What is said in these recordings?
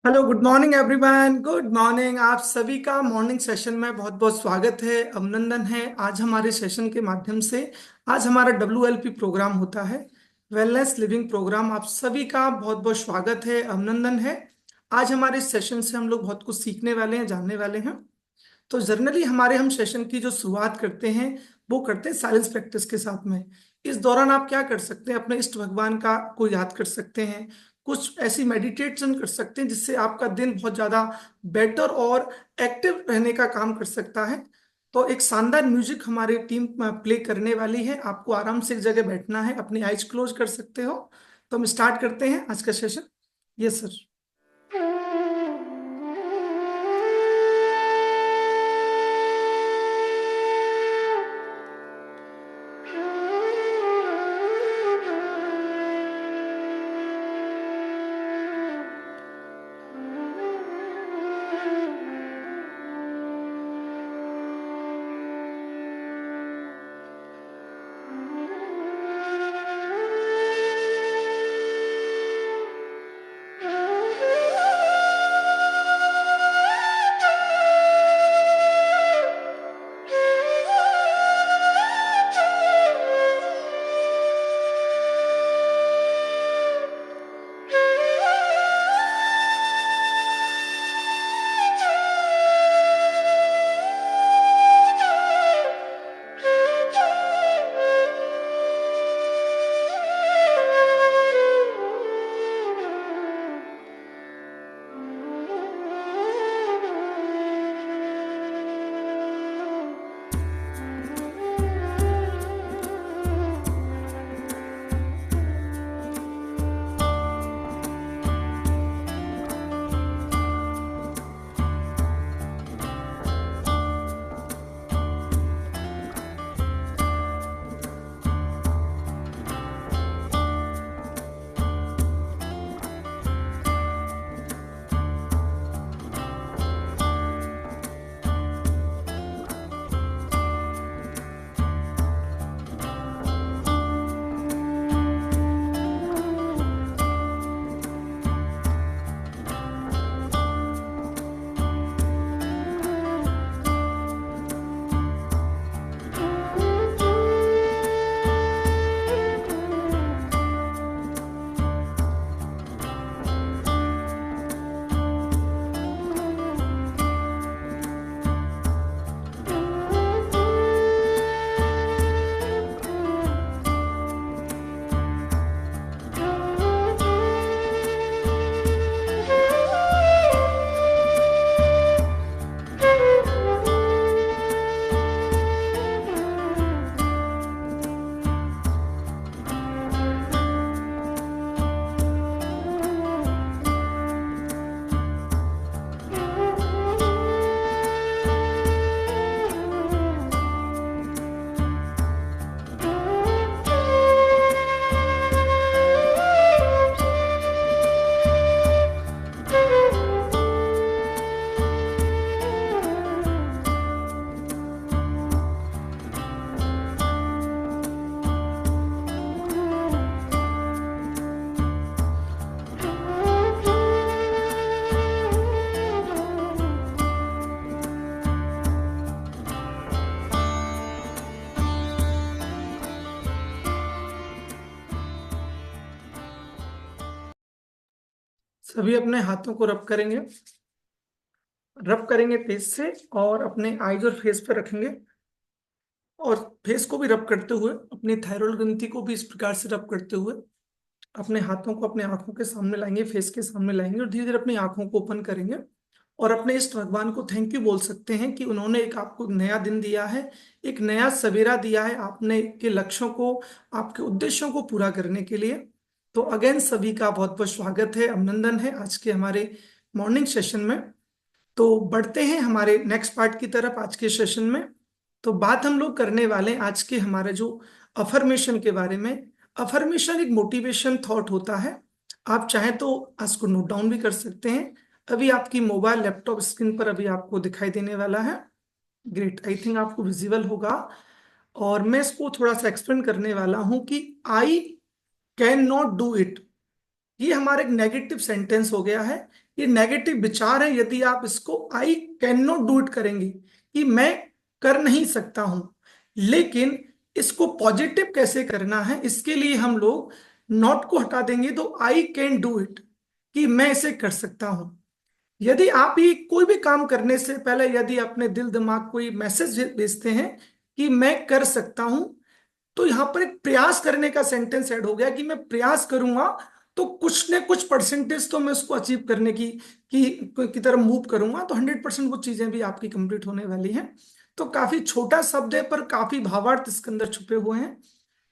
Hello, good morning everyone. Good morning. आप सभी का मॉर्निंग सेशन में बहुत बहुत स्वागत है, अभिनंदन है। आज हमारे सेशन के माध्यम से आज हमारा WLP प्रोग्राम होता है, वेलनेस लिविंग प्रोग्राम। आप सभी का बहुत बहुत स्वागत है, अभिनंदन है। आज हमारे इस सेशन से हम लोग बहुत कुछ सीखने वाले हैं, जानने वाले हैं। तो जनरली हमारे हम सेशन की जो शुरुआत करते हैं वो करते हैं साइलेंस प्रैक्टिस के साथ में। इस दौरान आप क्या कर सकते हैं, अपने इष्ट भगवान का को याद कर सकते हैं, कुछ ऐसी मेडिटेशन कर सकते हैं जिससे आपका दिन बहुत ज्यादा बेटर और एक्टिव रहने का काम कर सकता है। तो एक शानदार म्यूजिक हमारी टीम प्ले करने वाली है। आपको आराम से एक जगह बैठना है, अपनी आइज क्लोज कर सकते हो। तो हम स्टार्ट करते हैं आज का सेशन। Yes sir. सभी अपने हाथों को रब करेंगे, रब करेंगे तेज से, और अपने आईज और फेस पे रखेंगे। और फेस को भी रब करते हुए, अपनी थायराइड ग्रंथि को भी इस प्रकार से रब करते हुए अपने हाथों को अपने आंखों के सामने लाएंगे, फेस के सामने लाएंगे, और धीरे धीरे अपनी आंखों को ओपन करेंगे। और अपने इष्ट भगवान को थैंक यू बोल सकते हैं कि उन्होंने एक आपको नया दिन दिया है, एक नया सवेरा दिया है आपने के लक्ष्यों को, आपके उद्देश्यों को पूरा करने के लिए। तो अगेन सभी का बहुत बहुत स्वागत है, अभिनंदन है आज के हमारे मॉर्निंग सेशन में। तो बढ़ते हैं हमारे नेक्स्ट पार्ट की तरफ आज के सेशन में। तो बात हम लोग करने वाले हैं आज के हमारे जो अफर्मेशन के बारे में। अफर्मेशन एक मोटिवेशन थॉट होता है। आप चाहें तो इसको नोट डाउन भी कर सकते हैं। अभी आपकी मोबाइल लैपटॉप स्क्रीन पर अभी आपको दिखाई देने वाला है। ग्रेट, आई थिंक आपको विजिबल होगा। और मैं इसको थोड़ा सा एक्सप्लेन करने वाला हूं कि I can not do it. ये हमारा एक नेगेटिव सेंटेंस हो गया है, ये नेगेटिव विचार है। यदि आप इसको I can not do it करेंगे कि मैं कर नहीं सकता हूं, लेकिन इसको पॉजिटिव कैसे करना है, इसके लिए हम लोग नॉट को हटा देंगे तो आई कैन डू इट, कि मैं इसे कर सकता हूं। यदि आप ये कोई भी काम करने से पहले यदि अपने दिल दिमाग को ये मैसेज भेजते हैं कि मैं कर सकता हूं, तो यहां पर एक प्रयास करने का सेंटेंस ऐड हो गया कि मैं प्रयास करूंगा तो कुछ न कुछ परसेंटेज तो मैं उसको अचीव करने की तरफ मूव करूंगा, तो 100% वो चीजें भी आपकी कंप्लीट होने वाली हैं। तो काफी छोटा शब्द है पर काफी भावार्थ इसके अंदर छुपे हुए हैं।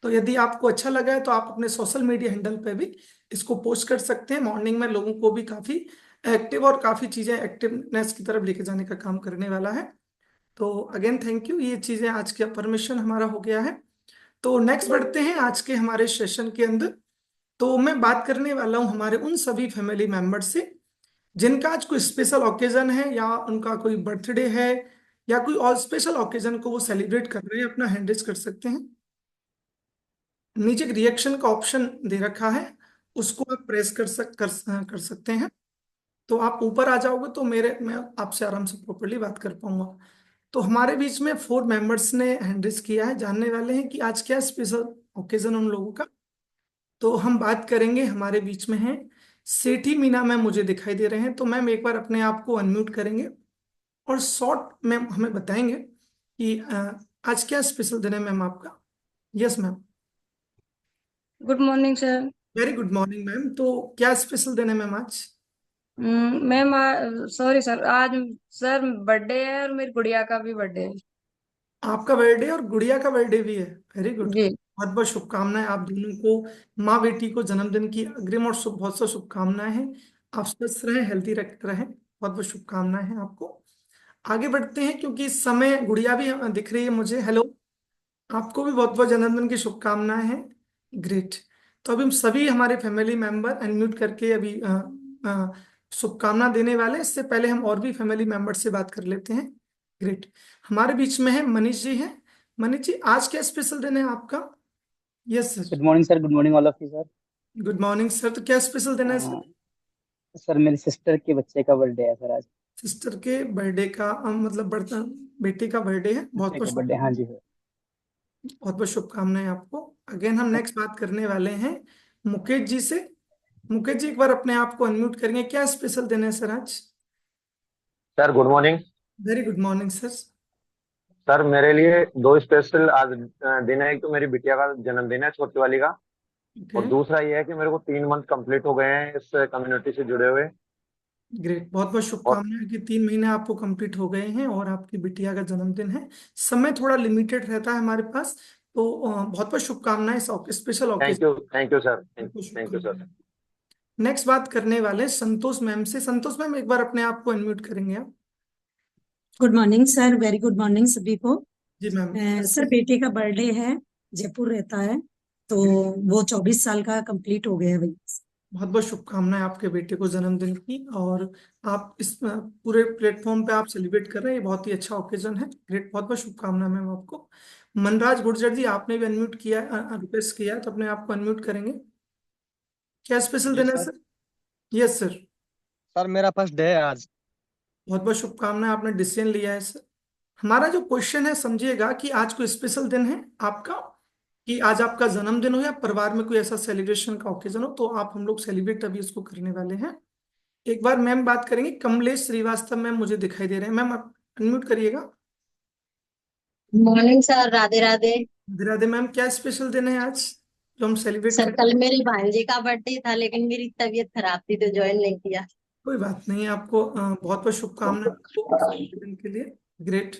तो यदि आपको अच्छा लगा है तो आप अपने सोशल मीडिया हैंडल पे भी इसको पोस्ट कर सकते हैं। मॉर्निंग में लोगों को भी काफी एक्टिव और काफी चीजें एक्टिवनेस की तरफ लेके जाने का काम करने वाला है। तो अगेन थैंक यू, ये चीजें आज की परमिशन हमारा हो गया है। तो नेक्स्ट बढ़ते हैं आज के हमारे सेशन के अंदर। तो मैं बात करने वाला हूं हमारे उन सभी फैमिली मेंबर से जिनका आज कोई स्पेशल ओकेजन है, या उनका कोई बर्थडे है, या कोई और स्पेशल ओकेजन को वो सेलिब्रेट कर रहे हैं। अपना हैंड रेज कर सकते हैं। नीचे एक रिएक्शन का ऑप्शन दे रखा है, उसको आप प्रेस कर सकते हैं। तो आप ऊपर आ जाओगे तो मैं आपसे आराम से प्रॉपर्ली बात कर पाऊंगा। तो हमारे बीच में 4 मेंबर्स ने हैंड रेज किया है, जानने वाले हैं कि आज क्या स्पेशल ओकेजन उन लोगों का। तो हम बात करेंगे, हमारे बीच में है सेठी मीना मैम, मुझे दिखाई दे रहे हैं। तो मैम एक बार अपने आप को अनम्यूट करेंगे और शॉर्ट में हमें बताएंगे कि आज क्या स्पेशल दिन है मैम आपका। Yes ma'am. Good morning sir. Very good morning ma'am. तो क्या स्पेशल दिन है मैम आज। मैम सॉरी सर, आज सर बर्थडे है और मेरी गुड़िया का भी बर्थडे है। आपका बर्थडे और गुड़िया का बर्थडे भी है। Very good. जी। बहुत बहुत शुभकामनाएं आप दोनों को, माँ बेटी को जन्मदिन की अग्रिम और बहुत बहुत शुभकामनाएं हैं। आप स्वस्थ रहें, हेल्दी रहें। बहुत बहुत शुभकामनाएं हैं आपको। आगे बढ़ते हैं क्योंकि इस समय गुड़िया भी दिख रही है मुझे। हेलो, आपको भी बहुत बहुत जन्मदिन की शुभकामनाएं हैं। ग्रेट। तो अभी हम सभी हमारे फैमिली मेंबर अनम्यूट करके अभी शुभकामना देने वाले हैं। इससे पहले हम और भी फैमिली मेंबर से बात कर लेते हैं। ग्रेट। हमारे बीच में है मनीष जी हैं। मनीष जी, आज क्या स्पेशल दिन है आपका। Yes sir. Good morning sir. Good morning all of you sir. Good morning sir. तो क्या स्पेशल दिन है सर। सर मेरी सिस्टर के बच्चे का बर्थडे है सर आज। सिस्टर के बर्थडे का मतलब बेटे का बर्थडे है। बहुत बच्चे बहुत का बर्थडे, हाँ जी सर। बहुत बहुत शुभकामनाएं आपको। अगेन हम नेक्स्ट बात करने वाले हैं मुकेश जी से। मुकेश जी एक बार अपने आप को अनम्यूट करेंगे, क्या स्पेशल दिन है सर आज। Sir good morning. Very good morning sir. Sir मेरे लिए दो स्पेशल आज दिन है। एक तो मेरी बिटिया का जन्मदिन है, छोटी वाली का। ओके। और दूसरा ये है कि मेरे को 3 मंथ कंप्लीट हो गए हैं इस कम्युनिटी से जुड़े हुए। ग्रेट। बहुत बहुत और शुभकामनाएं कि 3 महीने आपको कंप्लीट हो गए हैं और आपकी बिटिया का जन्मदिन है। समय थोड़ा लिमिटेड रहता है हमारे पास, तो बहुत बहुत शुभकामनाएं इस special thank occasion. You, thank you sir, बहुत बहुत थैंक यू सर। शुभकामनाएं। नेक्स्ट बात करने वाले हैं संतोष मैम से। संतोष मैम एक बार अपने आप को अनम्यूट करेंगे आप। Good morning sir, very good morning सभी को। जी मैम। सर बेटे का बर्थडे है, जयपुर रहता है, तो वो 24 साल का कंप्लीट हो गया है भाई। बहुत बहुत शुभकामनाएं आपके बेटे को जन्मदिन की। और आप इस पूरे प्लेटफॉर्म पे आप सेलिब्रेट कर रहे हैं, ये बहुत ही अच्छा ओकेजन है। ग्रेट। बहुत बहुत शुभकामनाएं मैम आपको। मनराज गुर्जर जी, आपने भी अनम्यूट किया, रिक्वेस्ट किया है, तो अपने आप को अनम्यूट करेंगे। क्या स्पेशल जी दिन है sir. Sir. Yes sir. Sir मेरा फर्स्ट डे है आज। बहुत बहुत शुभकामनाएं, आपने डिसीजन लिया है सर। हमारा जो क्वेश्चन है, समझिएगा कि आज कोई स्पेशल दिन है आपका, कि आज आपका जन्मदिन हो या परिवार में कोई ऐसा सेलिब्रेशन का ओकेजन हो, तो आप हम लोग सेलिब्रेट अभी इसको करने वाले हैं। एक बार मैम बात करेंगे, कमलेश श्रीवास्तव मैम मुझे दिखाई दे रहे हैं। मैम आप अनम्यूट करिएगा। Morning sir, Radhe Radhe. Radhe Radhe ma'am. क्या स्पेशल दिन है आज जो हम सेलिब्रेट सर करें। कल मेरे भांजे का बर्थडे था लेकिन मेरी तबीयत खराब थी तो ज्वाइन नहीं किया। कोई बात नहीं, आपको बहुत बहुत शुभकामनाएं आपको इस दिन के लिए। ग्रेट।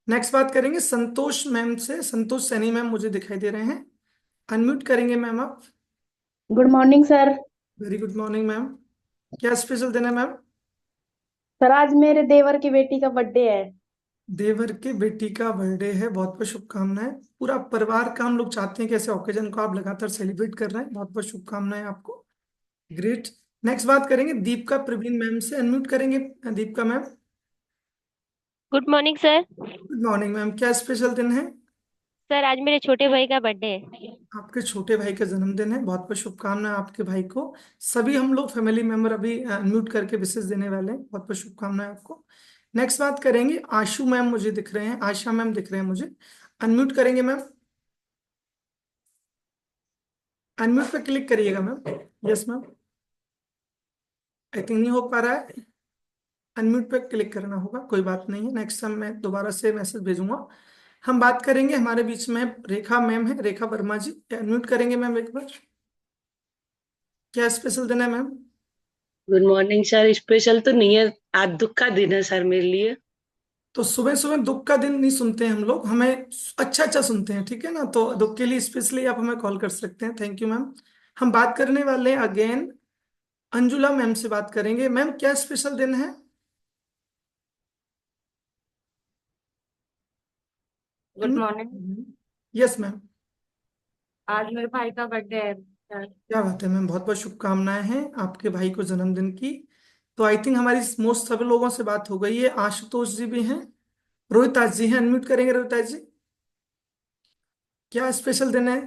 नेक्स्ट बात करेंगे संतोष मैम से। संतोष सैनी मैम मुझे दिखाई दे रहे हैं। अनम्यूट करेंगे मैम आप। Good morning sir. Very good morning ma'am. क्या स्पेशल दिन है मैम। सर आज मेरे देवर की बेटी का बर्थडे है। देवर के बेटी का बर्थडे है। बहुत बहुत शुभकामनाएं। पूरा परिवार का हम लोग चाहते हैं कि ऐसे ओकेजन को आप लगातार सेलिब्रेट कर रहे हैं। बहुत बहुत शुभकामनाएं आपको। ग्रेट। नेक्स्ट बात करेंगे दीपिका प्रवीण मैम से। अनम्यूट करेंगे Deepika ma'am. Good morning sir. Good morning ma'am. क्या स्पेशल दिन है। सर आज मेरे छोटे भाई का बर्थडे है। आपके छोटे भाई का जन्मदिन है, बहुत बहुत शुभकामनाएं आपके भाई को। सभी हम लोग फैमिली मेंबर अभी अनम्यूट करके विशेष देने वाले हैं, बहुत बहुत शुभकामनाएं आपको। नेक्स्ट बात करेंगे, आशु मैम मुझे दिख रहे हैं, आशा मैम दिख रहे हैं मुझे, अनम्यूट करेंगे मैम, अनम्यूट पे क्लिक करिएगा ma'am. Yes ma'am, I think नहीं हो पा रहा है, अनम्यूट पे क्लिक करना होगा, कोई बात नहीं है, नेक्स्ट टाइम मैं दोबारा से मैसेज भेजूंगा। हम बात करेंगे, हमारे बीच में रेखा मैम है, रेखा वर्मा जी, अनम्यूट करेंगे मैम एक बार। क्या स्पेशल दिन है ma'am? Good morning sir. Special तो नहीं है, आज दुख का दिन है सर मेरे लिए। तो सुबह सुबह दुख का दिन नहीं सुनते हैं हम लोग, हमें अच्छा अच्छा सुनते हैं, ठीक है ना, तो दुख के लिए स्पेशली आप हमें कॉल कर सकते हैं। Thank you ma'am. हम बात करने वाले हैं अगेन अंजुला मैम से बात करेंगे। मैम क्या स्पेशल दिन है? Good morning. Yes ma'am. आज मेरे भाई का बर्थडे है सर। क्या बात है मैम, बहुत बहुत शुभकामनाएं हैं आपके भाई को जन्मदिन की। तो आई थिंक हमारी मोस्ट सभी लोगों से बात हो गई है, आशुतोष जी भी हैं, रोहिताज जी हैं, अनम्यूट करेंगे रोहिताज जी। क्या स्पेशल दिन है?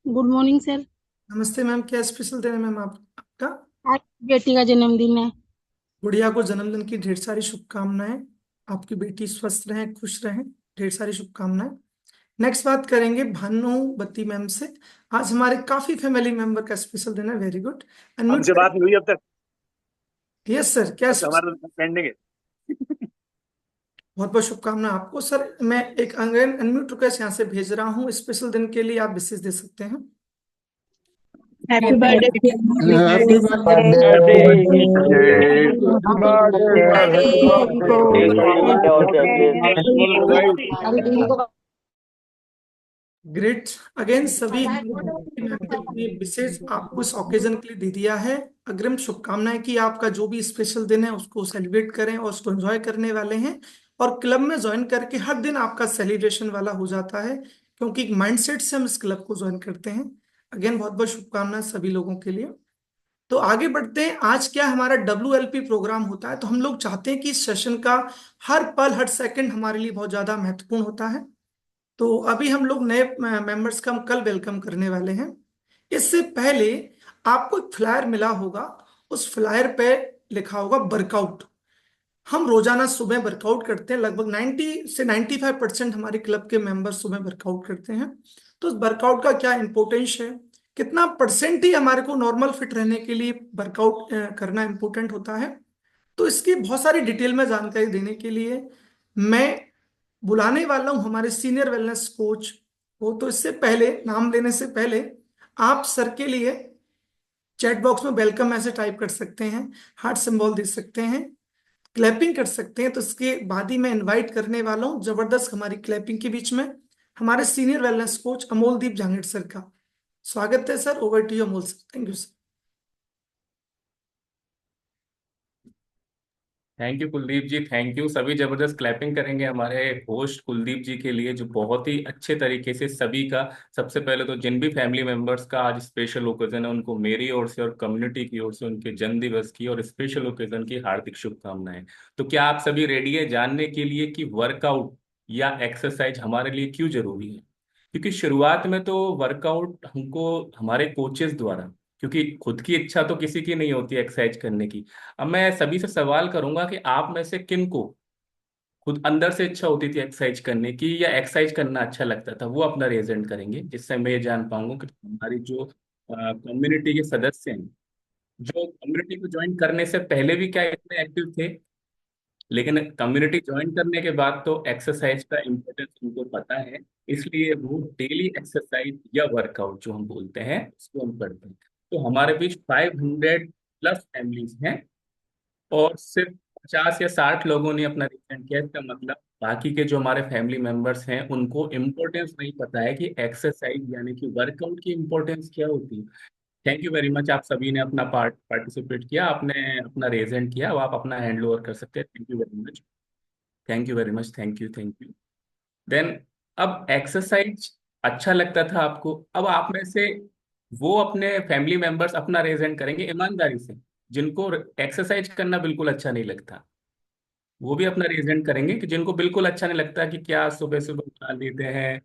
Good morning sir. नमस्ते मैम, क्या स्पेशल दिन है मैम आपका? आज बेटी का जन्मदिन है। गुड़िया को जन्मदिन की ढेर सारी शुभकामनाएं, आपकी बेटी स्वस्थ रहे, खुश रहे, ढेर सारी शुभकामनाएं। नेक्स्ट बात करेंगे भानुबती मैम से। आज हमारे काफी फैमिली मेंबर का स्पेशल दिन है, वेरी गुड, अनम्यूट हमसे बात नहीं हुई अब तक। यस सर, क्या अच्छा, हमारा तो पेंडिंग है। बहुत बहुत शुभकामनाएं आपको सर। मैं एक अनम्यूट रिक्वेस्ट यहाँ से भेज रहा हूँ, स्पेशल दिन के लिए आप विशेष दे सकते हैं। Happy birthday. Happy birthday great, again सभी मेंबर ने विशेष आपको इस ओकेजन के लिए दे दिया है। अग्रिम शुभकामनाएं कि आपका जो भी स्पेशल दिन है उसको सेलिब्रेट करें और उसको एंजॉय करने वाले हैं, और क्लब में ज्वाइन करके हर दिन आपका सेलिब्रेशन वाला हो जाता है, क्योंकि एक माइंडसेट से हम इस क्लब को ज्वाइन करते हैं। अगेन बहुत बहुत शुभकामनाएं सभी लोगों के लिए। तो आगे बढ़ते हैं, आज क्या हमारा WLP प्रोग्राम होता है, तो हम लोग चाहते हैं कि इस सेशन का हर पल हर सेकंड हमारे लिए बहुत ज्यादा महत्वपूर्ण होता है। तो अभी हम लोग नए मेंबर्स का हम कल वेलकम करने वाले हैं। इससे पहले आपको एक फ्लायर मिला होगा, उस फ्लायर पे लिखा होगा वर्कआउट। हम रोजाना सुबह वर्कआउट करते हैं, लगभग 90 से 95% हमारे क्लब के मेंबर्स सुबह वर्कआउट करते हैं। तो उस वर्कआउट का क्या इंपॉर्टेंस है, कितना परसेंट ही हमारे को नॉर्मल फिट रहने के लिए वर्कआउट करना इंपॉर्टेंट होता है, तो इसकी बहुत सारी डिटेल में जानकारी देने के लिए मैं बुलाने वाला हूं हमारे सीनियर वेलनेस कोच को। तो इससे पहले, नाम लेने से पहले, आप सर के लिए चैट बॉक्स में वेलकम ऐसे टाइप कर सकते हैं, हार्ट सिंबल दे सकते हैं, क्लैपिंग कर सकते हैं। तो इसके बाद ही मैं इनवाइट करने वाला हूं जबरदस्त हमारी क्लैपिंग के बीच में हमारे senior wellness coach Amoldeep Jangid sir का। स्वागत है sir, over to you Amol sir. Thank you sir. Thank you Kuldeep ji, thank you. सभी जबरदस्त क्लैपिंग करेंगे हमारे होस्ट कुलदीप जी के लिए, जो बहुत ही अच्छे तरीके से सभी का, सबसे पहले तो जिन भी फैमिली मेंबर्स का आज स्पेशल ओकेजन है उनको मेरी ओर से और कम्युनिटी की ओर से उनके जन्मदिवस की और स्पेशल ओकेजन की हार्दिक शुभकामनाएं। तो क्या आप सभी रेडी है जानने के लिए कि वर्कआउट या एक्सरसाइज हमारे लिए क्यों जरूरी है? क्योंकि शुरुआत में तो वर्कआउट हमको हमारे कोचेस द्वारा, क्योंकि खुद की इच्छा तो किसी की नहीं होती एक्सरसाइज करने की। अब मैं सभी से सवाल करूंगा कि आप में से किन को खुद अंदर से इच्छा होती थी एक्सरसाइज करने की, या एक्सरसाइज करना अच्छा लगता था, वो अपना रेजेंट करेंगे, जिससे मैं ये जान पाऊंगा कि हमारी जो कम्युनिटी के सदस्य हैं, जो कम्युनिटी को ज्वाइन करने से पहले भी क्या इतने एक्टिव थे, लेकिन कम्युनिटी ज्वाइन करने के बाद तो एक्सरसाइज का इम्पोर्टेंस उनको पता है, इसलिए वो डेली एक्सरसाइज या वर्कआउट जो हम बोलते हैं उसको हम करते हैं। तो हमारे बीच 500+ फैमिलीज हैं, और सिर्फ 50 या 60 लोगों ने अपना रिसेंट किया। इसका मतलब बाकी के जो हमारे फैमिली मेंबर्स हैं उनको इम्पोर्टेंस नहीं पता है कि एक्सरसाइज यानी कि वर्कआउट की इम्पोर्टेंस क्या होती है। थैंक यू वेरी मच, आप सभी ने अपना पार्टिसिपेट किया, आपने अपना रेजेंट किया, अब आप अपना हैंड ओवर कर सकते हैं। Thank you very much, thank you very much, thank you, thank you. Then, अब एक्सरसाइज अच्छा लगता था आपको, अब आप में से वो अपने फैमिली मेंबर्स अपना रेजेंट करेंगे ईमानदारी से, जिनको एक्सरसाइज करना बिल्कुल अच्छा नहीं लगता, वो भी अपना रेजेंट करेंगे कि जिनको बिल्कुल अच्छा नहीं लगता कि क्या सुबह सुबह उठा लेते हैं,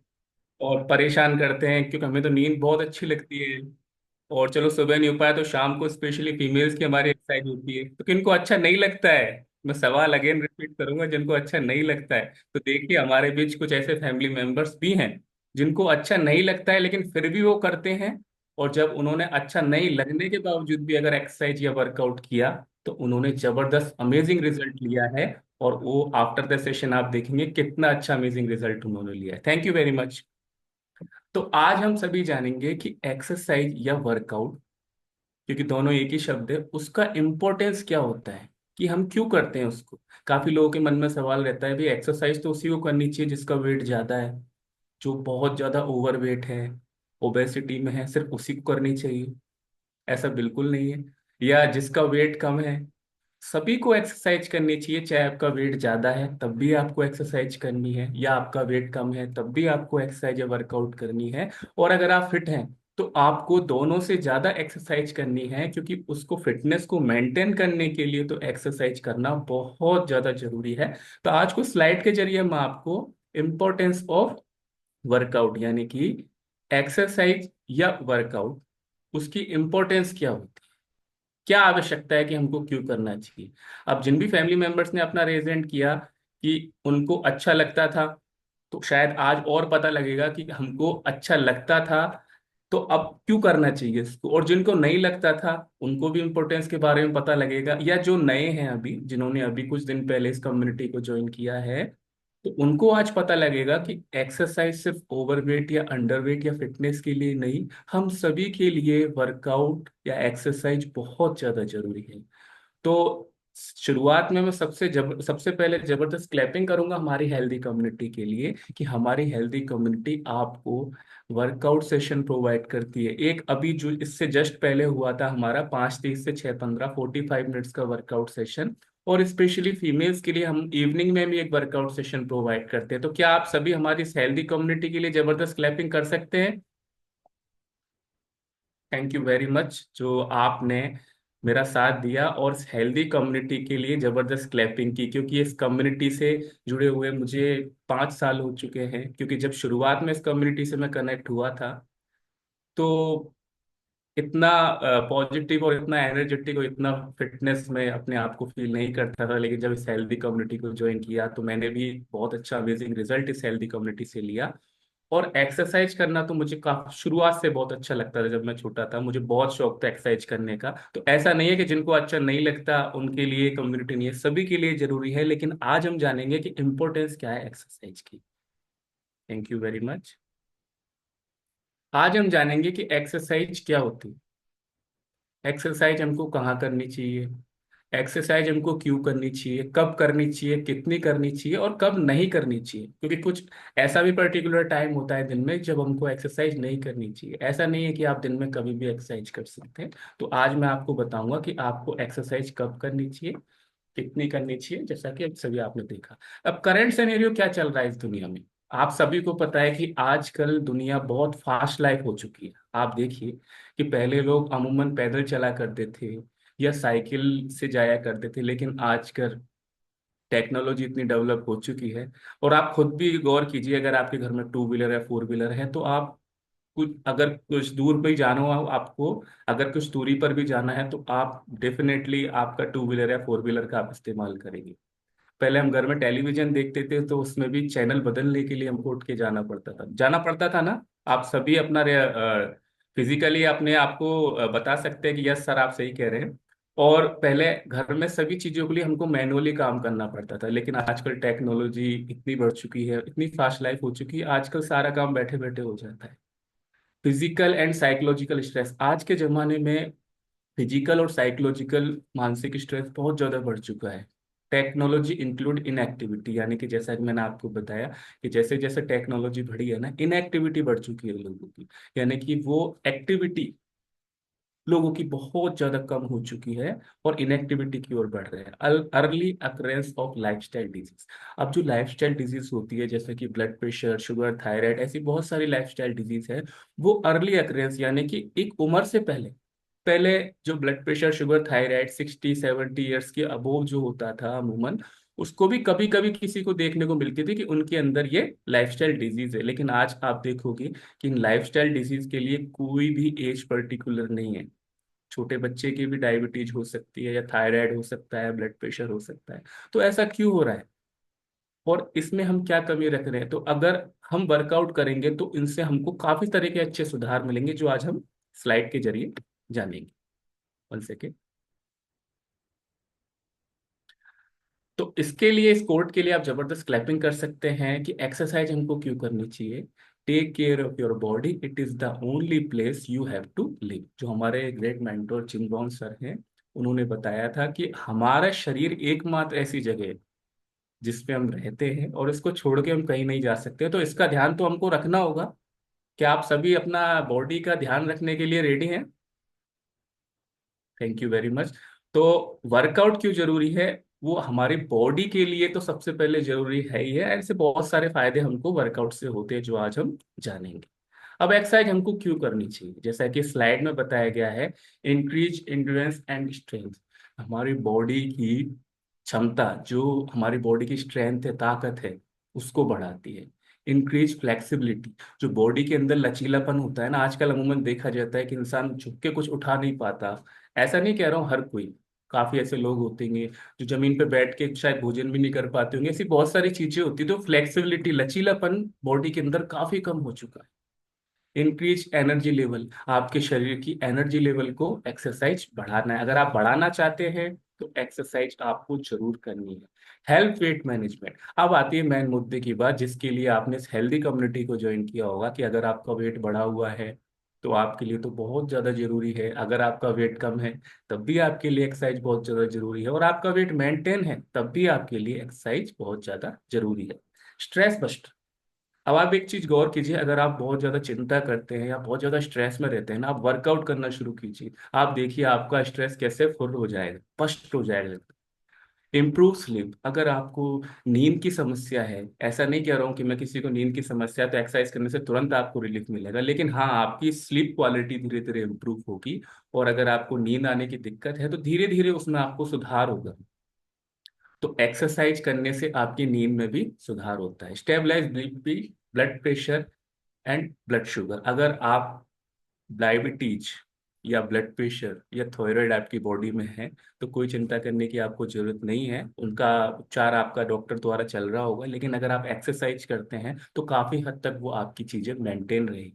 और परेशान करते हैं, क्योंकि हमें तो नींद बहुत अच्छी लगती है। और चलो सुबह नहीं हो पाया तो शाम को स्पेशली फीमेल्स की हमारी एक्सरसाइज होती है। तो किनको अच्छा नहीं लगता है, मैं सवाल अगेन रिपीट करूंगा, जिनको अच्छा नहीं लगता है, तो देखिए हमारे बीच कुछ ऐसे फैमिली मेंबर्स भी हैं जिनको अच्छा नहीं लगता है लेकिन फिर भी वो करते हैं। और जब उन्होंने अच्छा नहीं लगने के बावजूद भी अगर एक्सरसाइज या वर्कआउट किया तो उन्होंने जबरदस्त अमेजिंग रिजल्ट लिया है। और वो आफ्टर द सेशन आप देखेंगे कितना अच्छा अमेजिंग रिजल्ट उन्होंने लिया है। Thank you very much. तो आज हम सभी जानेंगे कि एक्सरसाइज या वर्कआउट, क्योंकि दोनों एक ही शब्द है, उसका इम्पोर्टेंस क्या होता है, कि हम क्यों करते हैं उसको। काफी लोगों के मन में सवाल रहता है, भाई एक्सरसाइज तो उसी को करनी चाहिए जिसका वेट ज्यादा है, जो बहुत ज्यादा ओवर वेट है, ओबेसिटी में है, सिर्फ उसी को करनी चाहिए। ऐसा बिल्कुल नहीं है। या जिसका वेट कम है, सभी को एक्सरसाइज करनी चाहिए, चाहे आपका वेट ज्यादा है तब भी आपको एक्सरसाइज करनी है, या आपका वेट कम है तब भी आपको एक्सरसाइज या वर्कआउट करनी है। और अगर आप फिट हैं तो आपको दोनों से ज्यादा एक्सरसाइज करनी है, क्योंकि उसको फिटनेस को मेंटेन करने के लिए तो एक्सरसाइज करना बहुत ज्यादा जरूरी है। तो आज को स्लाइड के जरिए मैं आपको इम्पोर्टेंस ऑफ वर्कआउट, यानी कि एक्सरसाइज या वर्कआउट, उसकी इम्पोर्टेंस क्या होती है, क्या आवश्यकता है, कि हमको क्यों करना चाहिए। अब जिन भी फैमिली मेंबर्स ने अपना रेजेंट किया कि उनको अच्छा लगता था, तो शायद आज और पता लगेगा कि हमको अच्छा लगता था तो अब क्यों करना चाहिए इसको। और जिनको नहीं लगता था उनको भी इम्पोर्टेंस के बारे में पता लगेगा, या जो नए हैं अभी, जिन्होंने अभी कुछ दिन पहले इस कम्युनिटी को ज्वाइन किया है, तो उनको आज पता लगेगा कि एक्सरसाइज सिर्फ ओवरवेट या अंडरवेट या फिटनेस के लिए नहीं, हम सभी के लिए वर्कआउट या एक्सरसाइज बहुत ज्यादा जरूरी है। तो शुरुआत में मैं सबसे पहले जबरदस्त क्लैपिंग करूंगा हमारी हेल्दी कम्युनिटी के लिए, कि हमारी हेल्दी कम्युनिटी आपको वर्कआउट सेशन प्रोवाइड करती है। एक अभी जो इससे जस्ट पहले हुआ था हमारा 5:30 से 6:15 45 मिनट्स का वर्कआउट सेशन। और स्पेशली फीमेल्स के लिए हम इवनिंग में भी एक वर्कआउट सेशन प्रोवाइड करते हैं। तो क्या आप सभी हमारी इस हेल्दी कम्युनिटी के लिए जबरदस्त क्लैपिंग कर सकते हैं? थैंक यू वेरी मच जो आपने मेरा साथ दिया और इस हेल्दी कम्युनिटी के लिए जबरदस्त क्लैपिंग की, क्योंकि इस कम्युनिटी से जुड़े हुए मुझे 5 साल हो चुके हैं। क्योंकि जब शुरुआत में इस कम्युनिटी से मैं कनेक्ट हुआ था तो इतना पॉजिटिव और इतना एनर्जेटिक और इतना फिटनेस में अपने आप को फील नहीं करता था, लेकिन जब इस हेल्दी कम्युनिटी को ज्वाइन किया तो मैंने भी बहुत अच्छा अमेजिंग रिजल्ट इस हेल्दी कम्युनिटी से लिया। और एक्सरसाइज करना तो मुझे काफी शुरुआत से बहुत अच्छा लगता था। जब मैं छोटा था मुझे बहुत शौक था एक्सरसाइज करने का। तो ऐसा नहीं है कि जिनको अच्छा नहीं लगता उनके लिए कम्युनिटी नहीं है, सभी के लिए जरूरी है। लेकिन आज हम जानेंगे कि इम्पोर्टेंस क्या है एक्सरसाइज की। Thank you very much. आज हम जानेंगे कि एक्सरसाइज क्या होती है, एक्सरसाइज हमको कहाँ करनी चाहिए, एक्सरसाइज हमको क्यों करनी चाहिए, कब करनी चाहिए, कितनी करनी चाहिए और कब नहीं करनी चाहिए। क्योंकि कुछ ऐसा भी पर्टिकुलर टाइम होता है दिन में जब हमको एक्सरसाइज नहीं करनी चाहिए। ऐसा नहीं है कि आप दिन में कभी भी एक्सरसाइज कर सकते हैं। तो आज मैं आपको बताऊंगा कि आपको एक्सरसाइज कब करनी चाहिए, कितनी करनी चाहिए, जैसा कि अब सभी आपने देखा। अब करंट सिनेरियो क्या चल रहा है इस दुनिया में, आप सभी को पता है कि आजकल दुनिया बहुत फास्ट लाइफ हो चुकी है। आप देखिए कि पहले लोग अमूमन पैदल चला करते थे या साइकिल से जाया करते थे, लेकिन आजकल टेक्नोलॉजी इतनी डेवलप हो चुकी है। और आप खुद भी गौर कीजिए, अगर आपके घर में टू व्हीलर या फोर व्हीलर है तो आप कुछ अगर कुछ दूर पे जाना हो आपको, अगर कुछ दूरी पर भी जाना है तो आप डेफिनेटली आपका टू व्हीलर या फोर व्हीलर का आप इस्तेमाल करेंगे। पहले हम घर में टेलीविजन देखते थे तो उसमें भी चैनल बदलने के लिए हमको उठ के जाना पड़ता था ना। आप सभी अपना फिजिकली अपने आप को बता सकते हैं कि यस सर आप सही कह रहे हैं। और पहले घर में सभी चीजों के लिए हमको मैनुअली काम करना पड़ता था, लेकिन आजकल टेक्नोलॉजी इतनी बढ़ चुकी है, इतनी फास्ट लाइफ हो चुकी है, आजकल सारा काम बैठे बैठे हो जाता है। फिजिकल एंड साइकोलॉजिकल स्ट्रेस आज के जमाने में, फिजिकल और साइकोलॉजिकल मानसिक स्ट्रेस बहुत ज्यादा बढ़ चुका है। टेक्नोलॉजी इंक्लूड इनएक्टिविटी, यानी कि जैसा कि मैंने आपको बताया कि जैसे जैसे टेक्नोलॉजी बढ़ी है ना, इनएक्टिविटी बढ़ चुकी है लोगों की, यानी कि वो एक्टिविटी लोगों की बहुत ज्यादा कम हो चुकी है और इनएक्टिविटी की ओर बढ़ रहे हैं। Early occurrence of lifestyle disease, अब जो लाइफस्टाइल डिजीज होती है जैसे कि ब्लड प्रेशर, शुगर, थायराइड, ऐसी बहुत सारी लाइफस्टाइल डिजीज है, वो अर्ली अकरेंस यानी कि एक उम्र से पहले, पहले जो blood pressure, sugar, thyroid 60-70 years के अबोव जो होता था अमूमन, उसको भी कभी कभी किसी को देखने को मिलती थी कि उनके अंदर ये लाइफस्टाइल डिजीज है। लेकिन आज आप देखोगे कि इन लाइफस्टाइल डिजीज के लिए कोई भी एज पर्टिकुलर नहीं है। छोटे बच्चे की भी डायबिटीज हो सकती है, या थायराइड हो सकता है, ब्लड प्रेशर हो सकता है। तो ऐसा क्यों हो रहा है और इसमें हम क्या कमी रख रहे हैं? तो अगर हम वर्कआउट करेंगे तो इनसे हमको काफी तरह के अच्छे सुधार मिलेंगे, जो आज हम स्लाइड के जरिए जानेंगे। 1 सेकेंड। तो इसके लिए, इस कोर्ट के लिए आप जबरदस्त क्लैपिंग कर सकते हैं कि एक्सरसाइज हमको क्यों करनी चाहिए। Take care of your body, it is the only place you have to live. जो हमारे ग्रेट मेंटोर चिंगबॉन सर हैं, उन्होंने बताया था कि हमारा शरीर एकमात्र ऐसी जगह है जिसपे हम रहते हैं और इसको छोड़ के हम कहीं नहीं जा सकते। तो इसका ध्यान तो हमको रखना होगा। क्या आप सभी अपना बॉडी का ध्यान रखने के लिए रेडी हैं? Thank you very much. तो वर्कआउट क्यों जरूरी है? वो हमारी बॉडी के लिए तो सबसे पहले जरूरी है ही है। ऐसे बहुत सारे फायदे हमको वर्कआउट से होते हैं जो आज हम जानेंगे। अब एक्सरसाइज हमको क्यों करनी चाहिए? जैसा कि स्लाइड में बताया गया है, इंक्रीज एंड्योरेंस एंड स्ट्रेंथ। हमारी बॉडी की क्षमता, जो हमारी बॉडी की स्ट्रेंथ है, ताकत है, उसको बढ़ाती है। इंक्रीज फ्लेक्सिबिलिटी, जो बॉडी के अंदर लचीलापन होता है ना, आजकल अमूमन देखा जाता है कि इंसान झुक के कुछ उठा नहीं पाता। ऐसा नहीं कह रहा हूँ हर कोई, काफी ऐसे लोग होते हैं जो जमीन पे बैठ के शायद भोजन भी नहीं कर पाते होंगे। ऐसी बहुत सारी चीजें होती है। तो फ्लेक्सिबिलिटी, लचीलापन बॉडी के अंदर काफी कम हो चुका है। इंक्रीज एनर्जी लेवल, आपके शरीर की एनर्जी लेवल को एक्सरसाइज बढ़ाना है। अगर आप बढ़ाना चाहते हैं तो एक्सरसाइज आपको जरूर करनी है। हेल्थ वेट मैनेजमेंट, अब आती है मेन मुद्दे की बात, जिसके लिए आपने इस हेल्दी कम्युनिटी को ज्वाइन किया होगा कि अगर आपका वेट बढ़ा हुआ है तो आपके लिए तो बहुत ज्यादा जरूरी है। अगर आपका वेट कम है तब भी आपके लिए एक्सरसाइज बहुत ज्यादा जरूरी है। और आपका वेट मेंटेन है तब भी आपके लिए एक्सरसाइज बहुत ज्यादा जरूरी है। स्ट्रेस बस्टर, अब आप एक चीज गौर कीजिए, अगर आप बहुत ज्यादा चिंता करते हैं या बहुत ज्यादा स्ट्रेस में रहते हैं ना, आप वर्कआउट करना शुरू कीजिए। आप देखिए आपका स्ट्रेस कैसे फुल हो जाएगा, स्पष्ट हो जाएगा। इम्प्रूव स्लीप, अगर आपको नींद की समस्या है, ऐसा नहीं कह रहा हूँ कि मैं किसी को नींद की समस्या है तो एक्सरसाइज करने से तुरंत आपको रिलीफ मिलेगा, लेकिन हाँ, आपकी स्लीप क्वालिटी धीरे धीरे इम्प्रूव होगी। और अगर आपको नींद आने की दिक्कत है तो धीरे धीरे उसमें आपको सुधार होगा। तो एक्सरसाइज करने से आपकी नींद में भी सुधार होता है। Stabilise BP, blood pressure and blood sugar, अगर आप डायबिटीज या ब्लड प्रेशर या थायराइड आपकी बॉडी में है तो कोई चिंता करने की आपको जरूरत नहीं है। उनका उपचार आपका डॉक्टर द्वारा चल रहा होगा, लेकिन अगर आप एक्सरसाइज करते हैं तो काफी हद तक वो आपकी चीजें मेंटेन रहेगी।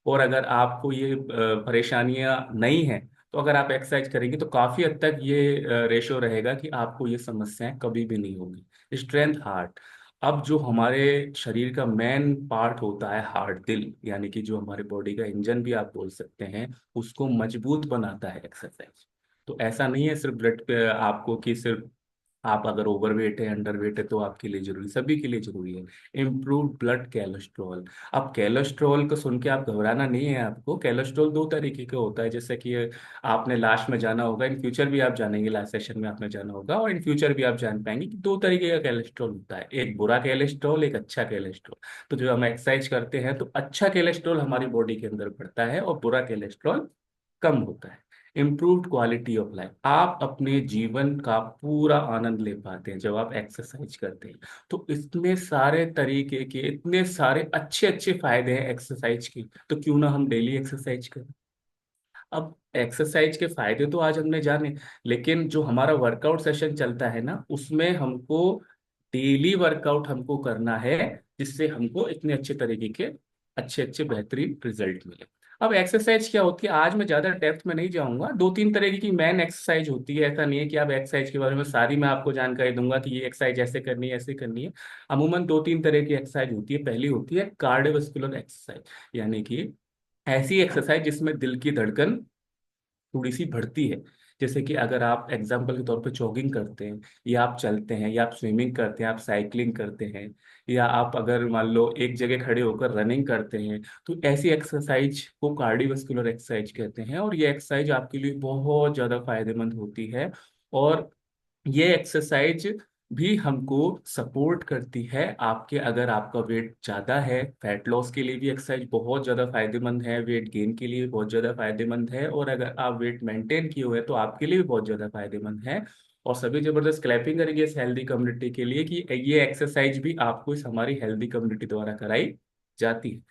और अगर आपको ये परेशानियां नहीं हैं तो अगर आप एक्सरसाइज करेंगे तो काफी हद तक ये रेशो रहेगा कि आपको ये समस्याएं कभी भी नहीं होगी। स्ट्रेंथ हार्ट, अब जो हमारे शरीर का मेन पार्ट होता है हार्ट, दिल, यानी कि जो हमारे बॉडी का इंजन भी आप बोल सकते हैं, उसको मजबूत बनाता है एक्सरसाइज। तो ऐसा नहीं है सिर्फ ब्लड पे आपको कि सिर्फ आप अगर ओवरवेट है, अंडरवेट है तो आपके लिए जरूरी, सभी के लिए जरूरी है। इम्प्रूव ब्लड कैलेस्ट्रॉल, अब कैलेस्ट्रॉल को सुन के आप घबराना नहीं है। आपको कैलेस्ट्रॉल 2 तरीके का होता है, जैसे कि आपने लास्ट में जाना होगा, इन फ्यूचर भी आप जानेंगे, लास्ट सेशन में आपने जाना होगा और इन फ्यूचर भी आप जान पाएंगे कि 2 तरीके का कैलेस्ट्रॉल होता है, एक बुरा कैलेस्ट्रॉल, एक अच्छा कैलेस्ट्रॉल। तो जो हम एक्सरसाइज करते हैं तो अच्छा कैलेस्ट्रॉल हमारी बॉडी के अंदर बढ़ता है और बुरा कैलेस्ट्रॉल कम होता है। इम्प्रूव्ड क्वालिटी ऑफ लाइफ, आप अपने जीवन का पूरा आनंद ले पाते हैं जब आप एक्सरसाइज करते हैं। तो इतने सारे तरीके के, इतने सारे अच्छे अच्छे फायदे हैं एक्सरसाइज के, तो क्यों ना हम डेली एक्सरसाइज करें। अब एक्सरसाइज के फायदे तो आज हमने जाने, लेकिन जो हमारा वर्कआउट सेशन चलता है ना, उसमें हमको डेली वर्कआउट हमको करना है, जिससे हमको इतने अच्छे तरीके के अच्छे अच्छे बेहतरीन रिजल्ट मिले। अब एक्सरसाइज क्या होती है, आज मैं ज्यादा डेप्थ में नहीं जाऊंगा। 2-3 तरीके की मेन एक्सरसाइज होती है। ऐसा नहीं है कि आप एक्सरसाइज के बारे में सारी मैं आपको जानकारी दूंगा कि ये एक्सरसाइज ऐसे करनी है, ऐसे करनी है। अमूमन 2-3 तरह की एक्सरसाइज होती है। पहली होती है कार्डियोवास्कुलर एक्सरसाइज, यानी कि ऐसी एक्सरसाइज जिसमें दिल की धड़कन थोड़ी सी बढ़ती है। जैसे कि अगर आप एग्जाम्पल के तौर पे जॉगिंग करते हैं, या आप चलते हैं, या आप स्विमिंग करते हैं, आप साइकिलिंग करते हैं, या आप अगर मान लो एक जगह खड़े होकर रनिंग करते हैं, तो ऐसी एक्सरसाइज को कार्डियोवास्कुलर एक्सरसाइज कहते हैं। और ये एक्सरसाइज आपके लिए बहुत ज़्यादा फायदेमंद होती है। और ये एक्सरसाइज भी हमको सपोर्ट करती है। आपके अगर आपका वेट ज़्यादा है, फैट लॉस के लिए भी एक्सरसाइज बहुत ज़्यादा फायदेमंद है, वेट गेन के लिए भी बहुत ज़्यादा फायदेमंद है, और अगर आप वेट मेंटेन किए हुए हैं तो आपके लिए भी बहुत ज़्यादा फायदेमंद है। और सभी जबरदस्त क्लैपिंग करेंगे इस हेल्दी कम्युनिटी के लिए कि ये एक्सरसाइज भी आपको इस हमारी हेल्दी कम्युनिटी द्वारा कराई जाती है।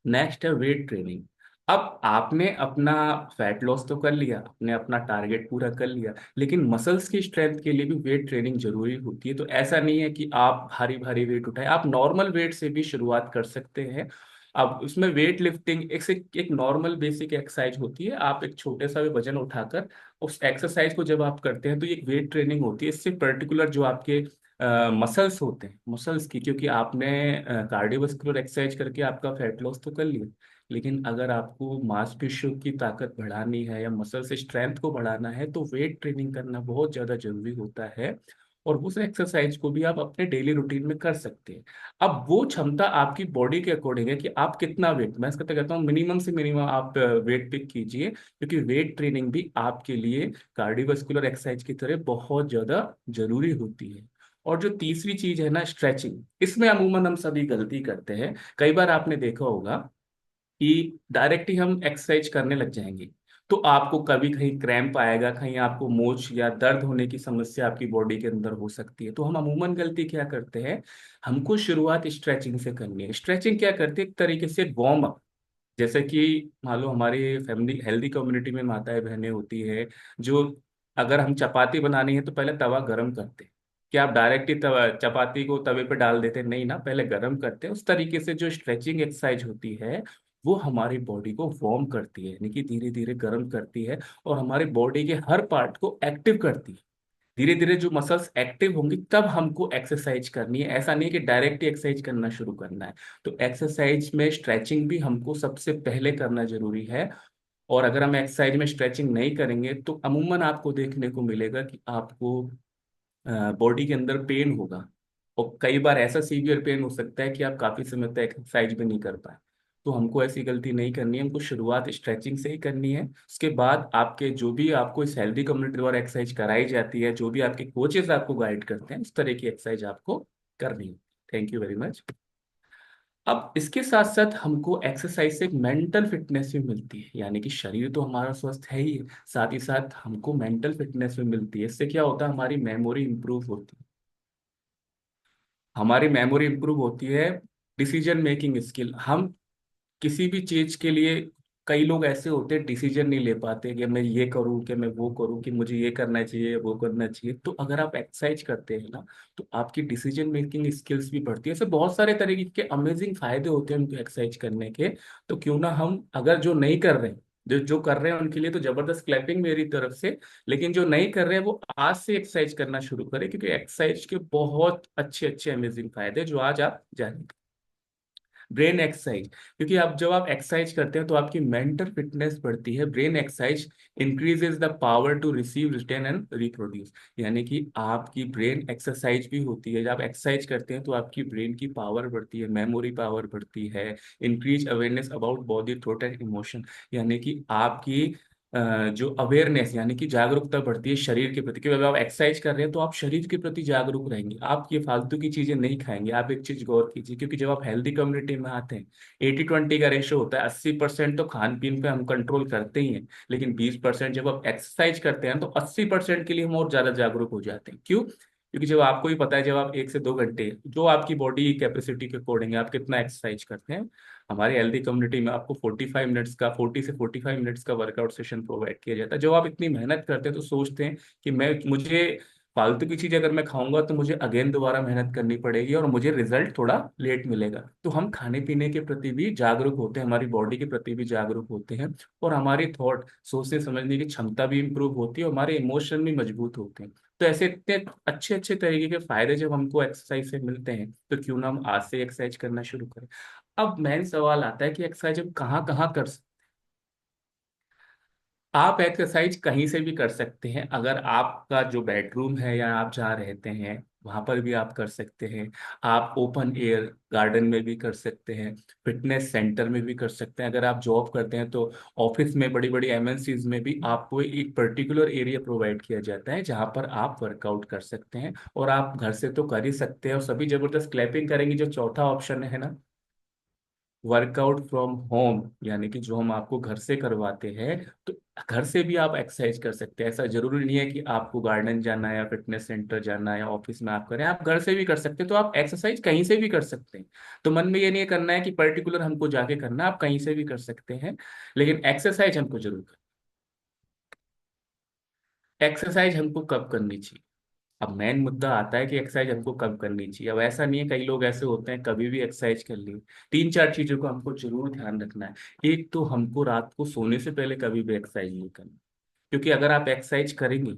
नेक्स्ट है वेट ट्रेनिंग। अब आपने अपना फैट लॉस तो कर लिया, आपने अपना टारगेट पूरा कर लिया, लेकिन मसल्स की स्ट्रेंथ के लिए भी वेट ट्रेनिंग जरूरी होती है। तो ऐसा नहीं है कि आप भारी भारी वेट उठाएं, आप नॉर्मल वेट से भी शुरुआत कर सकते हैं। अब उसमें वेट लिफ्टिंग एक नॉर्मल बेसिक एक्सरसाइज होती है। आप एक छोटे सा भी वजन उठाकर उस एक्सरसाइज को जब आप करते हैं तो ये एक वेट ट्रेनिंग होती है। इससे पर्टिकुलर जो आपके मसल्स होते हैं, मसल्स की, क्योंकि आपने कार्डियोवास्कुलर एक्सरसाइज करके आपका फैट लॉस तो कर लिया, लेकिन अगर आपको मांसपेशियों की ताकत बढ़ानी है या मसल से स्ट्रेंथ को बढ़ाना है तो वेट ट्रेनिंग करना बहुत ज़्यादा जरूरी होता है। और उस एक्सरसाइज को भी आप अपने डेली रूटीन में कर सकते हैं। अब वो क्षमता आपकी बॉडी के अकॉर्डिंग है कि आप कितना वेट, मैं इसका कहता हूँ मिनिमम से मिनिमम आप वेट पिक कीजिए, क्योंकि वेट ट्रेनिंग भी आपके लिए कार्डियोवास्कुलर एक्सरसाइज की तरह बहुत ज़्यादा जरूरी होती है। और जो तीसरी चीज है ना, स्ट्रेचिंग, इसमें अमूमन हम सभी गलती करते हैं। कई बार आपने देखा होगा कि डायरेक्ट ही हम एक्सरसाइज करने लग जाएंगे तो आपको कभी कहीं क्रैम्प आएगा, कहीं आपको मोच या दर्द होने की समस्या आपकी बॉडी के अंदर हो सकती है। तो हम अमूमन गलती क्या करते हैं, हमको शुरुआत स्ट्रेचिंग से करनी है। स्ट्रेचिंग क्या करते हैं, एक तरीके से वार्म अप। जैसे कि मान लो हमारी फैमिली हेल्दी कम्युनिटी में माताएं बहनें होती है जो, अगर हम चपाती बनानी है तो पहले तवा गरम करते हैं। क्या आप डायरेक्ट ही चपाती को तवे पे डाल देते हैं? नहीं ना, पहले गरम करते हैं। उस तरीके से जो स्ट्रेचिंग एक्सरसाइज होती है वो हमारी बॉडी को वार्म करती है, यानी कि धीरे धीरे गर्म करती है और हमारी बॉडी के हर पार्ट को एक्टिव करती है। धीरे धीरे जो मसल्स एक्टिव होंगी तब हमको एक्सरसाइज करनी है, ऐसा नहीं कि डायरेक्ट ही एक्सरसाइज करना शुरू करना है। तो एक्सरसाइज में स्ट्रेचिंग भी हमको सबसे पहले करना जरूरी है। और अगर हम एक्सरसाइज में स्ट्रेचिंग नहीं करेंगे तो अमूमन आपको देखने को मिलेगा कि आपको बॉडी के अंदर पेन होगा, और कई बार ऐसा सीवियर पेन हो सकता है कि आप काफी समय तक एक्सरसाइज भी नहीं कर पाए। तो हमको ऐसी गलती नहीं करनी है, हमको शुरुआत स्ट्रेचिंग से ही करनी है। उसके बाद आपके जो भी आपको इस हेल्दी कम्युनिटी द्वारा एक्सरसाइज कराई जाती है, जो भी आपके कोचेस आपको गाइड करते हैं, उस तरह की एक्सरसाइज आपको करनी है। Thank you very much. अब इसके साथ साथ हमको एक्सरसाइज से एक मेंटल फिटनेस भी मिलती है, यानी कि शरीर तो हमारा स्वस्थ है ही, साथ ही साथ हमको मेंटल फिटनेस भी मिलती है। इससे क्या होता है, हमारी मेमोरी इंप्रूव होती है। हमारी मेमोरी इंप्रूव होती है, डिसीजन मेकिंग स्किल, हम किसी भी चीज के लिए, कई लोग ऐसे होते हैं डिसीजन नहीं ले पाते कि मैं ये करूं कि मैं वो करूं, कि मुझे ये करना चाहिए वो करना चाहिए। तो अगर आप एक्सरसाइज करते हैं ना तो आपकी डिसीजन मेकिंग स्किल्स भी बढ़ती है। ऐसे बहुत सारे तरीके के अमेजिंग फायदे होते हैं उनको एक्सरसाइज करने के। तो क्यों ना हम, अगर जो नहीं कर रहे हैं, जो जो कर रहे हैं उनके लिए तो जबरदस्त क्लैपिंग मेरी तरफ से, लेकिन जो नहीं कर रहे हैं वो आज से एक्सरसाइज करना शुरू करें, क्योंकि एक्सरसाइज के बहुत अच्छे अच्छे अमेजिंग फायदे जो आज आप जानेंगे। ब्रेन एक्सरसाइज, क्योंकि आप जब आप एक्सरसाइज करते हैं तो आपकी मेंटल फिटनेस बढ़ती है। Brain exercise increases the power to receive, retain and reproduce, यानी कि आपकी ब्रेन एक्सरसाइज भी होती है। जब आप एक्सरसाइज करते हैं तो आपकी ब्रेन की पावर बढ़ती है, मेमोरी पावर बढ़ती है। Increase awareness about body thought and emotion, यानी कि आपकी जो अवेयरनेस यानी कि जागरूकता बढ़ती है शरीर के प्रति, क्योंकि अगर आप एक्सरसाइज कर रहे हैं तो आप शरीर के प्रति जागरूक रहेंगे, आप ये फालतू की चीजें नहीं खाएंगे। आप एक चीज गौर कीजिए, क्योंकि जब आप हेल्दी कम्युनिटी में आते हैं 80-20 का रेशो होता है। 80% तो खान पीन पे हम कंट्रोल करते ही हैं, लेकिन 20% जब आप एक्सरसाइज करते हैं तो 80% के लिए हम और ज्यादा जागरूक हो जाते हैं। क्यों? क्योंकि जब आपको ही पता है, जब आप 1 से 2 घंटे जो आपकी बॉडी कैपेसिटी के अकॉर्डिंग आप कितना एक्सरसाइज करते हैं, हमारे हेल्दी कम्युनिटी में आपको 40 से 45 मिनट्स का वर्कआउट सेशन प्रोवाइड किया जाता है। जब आप इतनी मेहनत करते हैं तो सोचते हैं कि मुझे फालतू की चीज अगर मैं खाऊंगा तो मुझे अगेन दोबारा मेहनत करनी पड़ेगी और मुझे रिजल्ट थोड़ा लेट मिलेगा। तो हम खाने पीने के प्रति भी जागरूक होते हैं, हमारी बॉडी के प्रति भी जागरूक होते हैं, और हमारी थॉट, सोचने समझने की क्षमता भी इंप्रूव होती है और हमारे इमोशन भी मजबूत होते हैं। तो ऐसे इतने अच्छे अच्छे तरीके के फायदे जब हमको एक्सरसाइज से मिलते हैं तो क्यों ना हम आज से एक्सरसाइज करना शुरू करें। अब मेन सवाल आता है कि एक्सरसाइज हम कहाँ कहाँ कर सकते। आप एक्सरसाइज कहीं से भी कर सकते हैं। अगर आपका जो बेडरूम है या आप जहाँ रहते हैं वहां पर भी आप कर सकते हैं। आप ओपन एयर गार्डन में भी कर सकते हैं, फिटनेस सेंटर में भी कर सकते हैं। अगर आप जॉब करते हैं तो ऑफिस में, बड़ी बड़ी एमएनसीज में भी आपको एक पर्टिकुलर एरिया प्रोवाइड किया जाता है जहां पर आप वर्कआउट कर सकते हैं। और आप घर से तो कर ही सकते हैं, और सभी जबरदस्त क्लैपिंग करेंगे। जो चौथा ऑप्शन है ना, वर्कआउट फ्रॉम होम, यानी कि जो हम आपको घर से करवाते हैं, तो घर से भी आप एक्सरसाइज कर सकते हैं। ऐसा जरूरी नहीं है कि आपको गार्डन जाना है या फिटनेस सेंटर जाना है या ऑफिस में आप करें, आप घर से भी कर सकते हैं। तो आप एक्सरसाइज कहीं से भी कर सकते हैं। तो मन में ये नहीं करना है कि पर्टिकुलर हमको जाके करना है, आप कहीं से भी कर सकते हैं, लेकिन एक्सरसाइज हमको जरूर एक्सरसाइज हमको कब करनी चाहिए। अब मेन मुद्दा आता है कि एक्सरसाइज हमको कब करनी चाहिए। अब ऐसा नहीं है, कई लोग ऐसे होते हैं कभी भी एक्सरसाइज कर लिए। तीन चार चीजों को हमको जरूर ध्यान रखना है। एक तो हमको रात को सोने से पहले कभी भी एक्सरसाइज नहीं करनी, क्योंकि अगर आप एक्सरसाइज करेंगे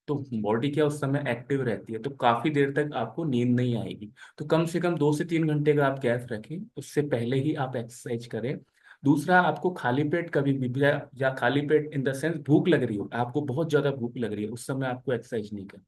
तो बॉडी क्या उस समय एक्टिव रहती है, तो काफी देर तक आपको नींद नहीं आएगी। तो कम से कम 2 से 3 घंटे का आप गैप रखें, उससे पहले ही आप एक्सरसाइज करें। दूसरा, आपको खाली पेट कभी भी या खाली पेट इन द सेंस भूख लग रही हो, आपको बहुत ज्यादा भूख लग रही है, उस समय आपको एक्सरसाइज नहीं करनी।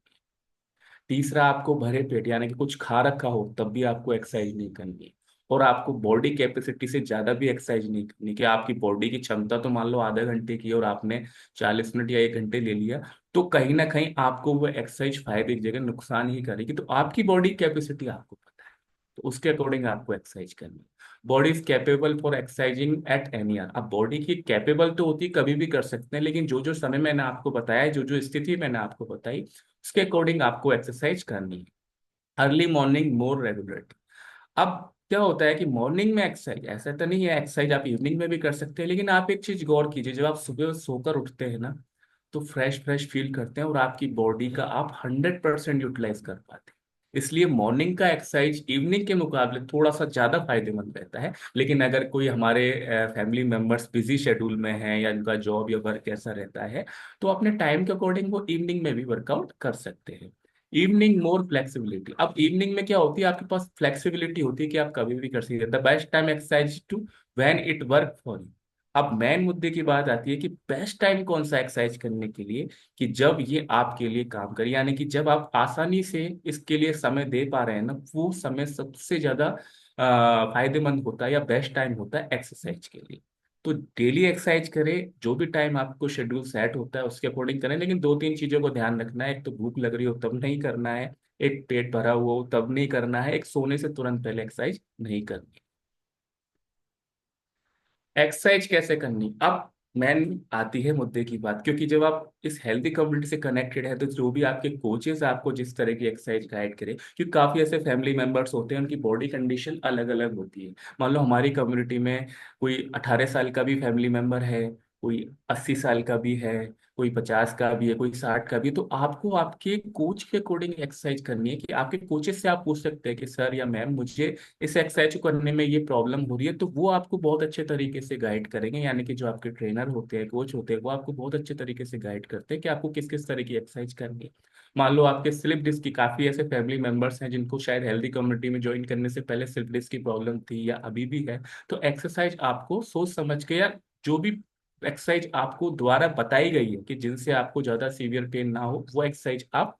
तीसरा, आपको भरे पेट यानी कि कुछ खा रखा हो तब भी आपको एक्सरसाइज नहीं करनी है। और आपको बॉडी कैपेसिटी से ज्यादा भी एक्सरसाइज नहीं करनी, कि आपकी बॉडी की क्षमता तो मान लो आधे घंटे की है और आपने 40 मिनट या 1 घंटे ले लिया, तो कहीं ना कहीं आपको वो एक्सरसाइज फायदे की जगह नुकसान ही करेगी। तो आपकी बॉडी कैपेसिटी आपको पता है, तो उसके अकॉर्डिंग आपको एक्सरसाइज करनी है। Body is capable for exercising at any hour. अब बॉडी की कैपेबल तो होती है, कभी भी कर सकते हैं, लेकिन जो जो समय मैंने आपको बताया, जो जो स्थिति मैंने आपको बताई, उसके अकॉर्डिंग आपको एक्सरसाइज करनी है। अर्ली मॉर्निंग मोर रेगुलरिटी। अब क्या होता है कि मॉर्निंग में एक्सरसाइज, ऐसा तो नहीं है, एक्सरसाइज आप इवनिंग में भी कर सकते हैं, लेकिन आप एक चीज गौर कीजिए, जब आप सुबह सोकर उठते हैं ना, तो फ्रेश फ्रेश फील करते हैं और आपकी बॉडी का आप 100% यूटिलाइज कर पाते हैं। इसलिए मॉर्निंग का एक्सरसाइज इवनिंग के मुकाबले थोड़ा सा ज्यादा फायदेमंद रहता है। लेकिन अगर कोई हमारे फैमिली मेंबर्स बिजी शेड्यूल में हैं या उनका जॉब या वर्क ऐसा रहता है, तो अपने टाइम के अकॉर्डिंग वो इवनिंग में भी वर्कआउट कर सकते हैं। इवनिंग मोर फ्लेक्सिबिलिटी। अब इवनिंग में क्या होती है, आपके पास फ्लेक्सिबिलिटी होती है कि आप कभी भी कर सकते हैं। The best time exercise to when it work for you. अब मेन मुद्दे की बात आती है कि बेस्ट टाइम कौन सा एक्सरसाइज करने के लिए, कि जब ये आपके लिए काम करे, यानी कि जब आप आसानी से इसके लिए समय दे पा रहे हैं ना, वो समय सबसे ज्यादा फायदेमंद होता है या बेस्ट टाइम होता है एक्सरसाइज के लिए। तो डेली एक्सरसाइज करें, जो भी टाइम आपको शेड्यूल सेट होता है उसके अकॉर्डिंग करें, लेकिन 2 3 चीजों को ध्यान रखना है। एक तो भूख लग रही हो तब नहीं करना है, एक पेट भरा हुआ हो तब नहीं करना है, एक सोने से तुरंत पहले एक्सरसाइज नहीं करनी। एक्सरसाइज कैसे करनी, अब मैन आती है मुद्दे की बात, क्योंकि जब आप इस हेल्दी कम्युनिटी से कनेक्टेड है, तो जो भी आपके कोचेस आपको जिस तरह की एक्सरसाइज गाइड करें, क्योंकि काफी ऐसे फैमिली मेंबर्स होते हैं उनकी बॉडी कंडीशन अलग अलग होती है। मान लो हमारी कम्युनिटी में कोई 18 साल का भी फैमिली मेंबर है, कोई 80 साल का भी है, कोई 50 का भी है, कोई 60 का भी है। तो आपको आपके कोच के अकॉर्डिंग एक्सरसाइज करनी है, कि आपके कोचेस से आप पूछ सकते हैं कि सर या मैम मुझे इस एक्सरसाइज को करने में ये प्रॉब्लम हो रही है, तो वो आपको बहुत अच्छे तरीके से गाइड करेंगे। यानी कि जो आपके ट्रेनर होते हैं, कोच होते हैं, वो आपको बहुत अच्छे तरीके से गाइड करते हैं कि आपको किस किस तरह की एक्सरसाइज करनी है। मान लो आपके स्लिप डिस्क की, काफी ऐसे फैमिली मेंबर्स हैं जिनको शायद हेल्दी कम्युनिटी में ज्वाइन करने से पहले स्लिप डिस्क की प्रॉब्लम थी या अभी भी है, तो एक्सरसाइज आपको सोच समझ के, या जो भी एक्सरसाइज आपको द्वारा बताई गई है कि जिनसे आपको ज्यादा सीवियर पेन ना हो, वो एक्सरसाइज आप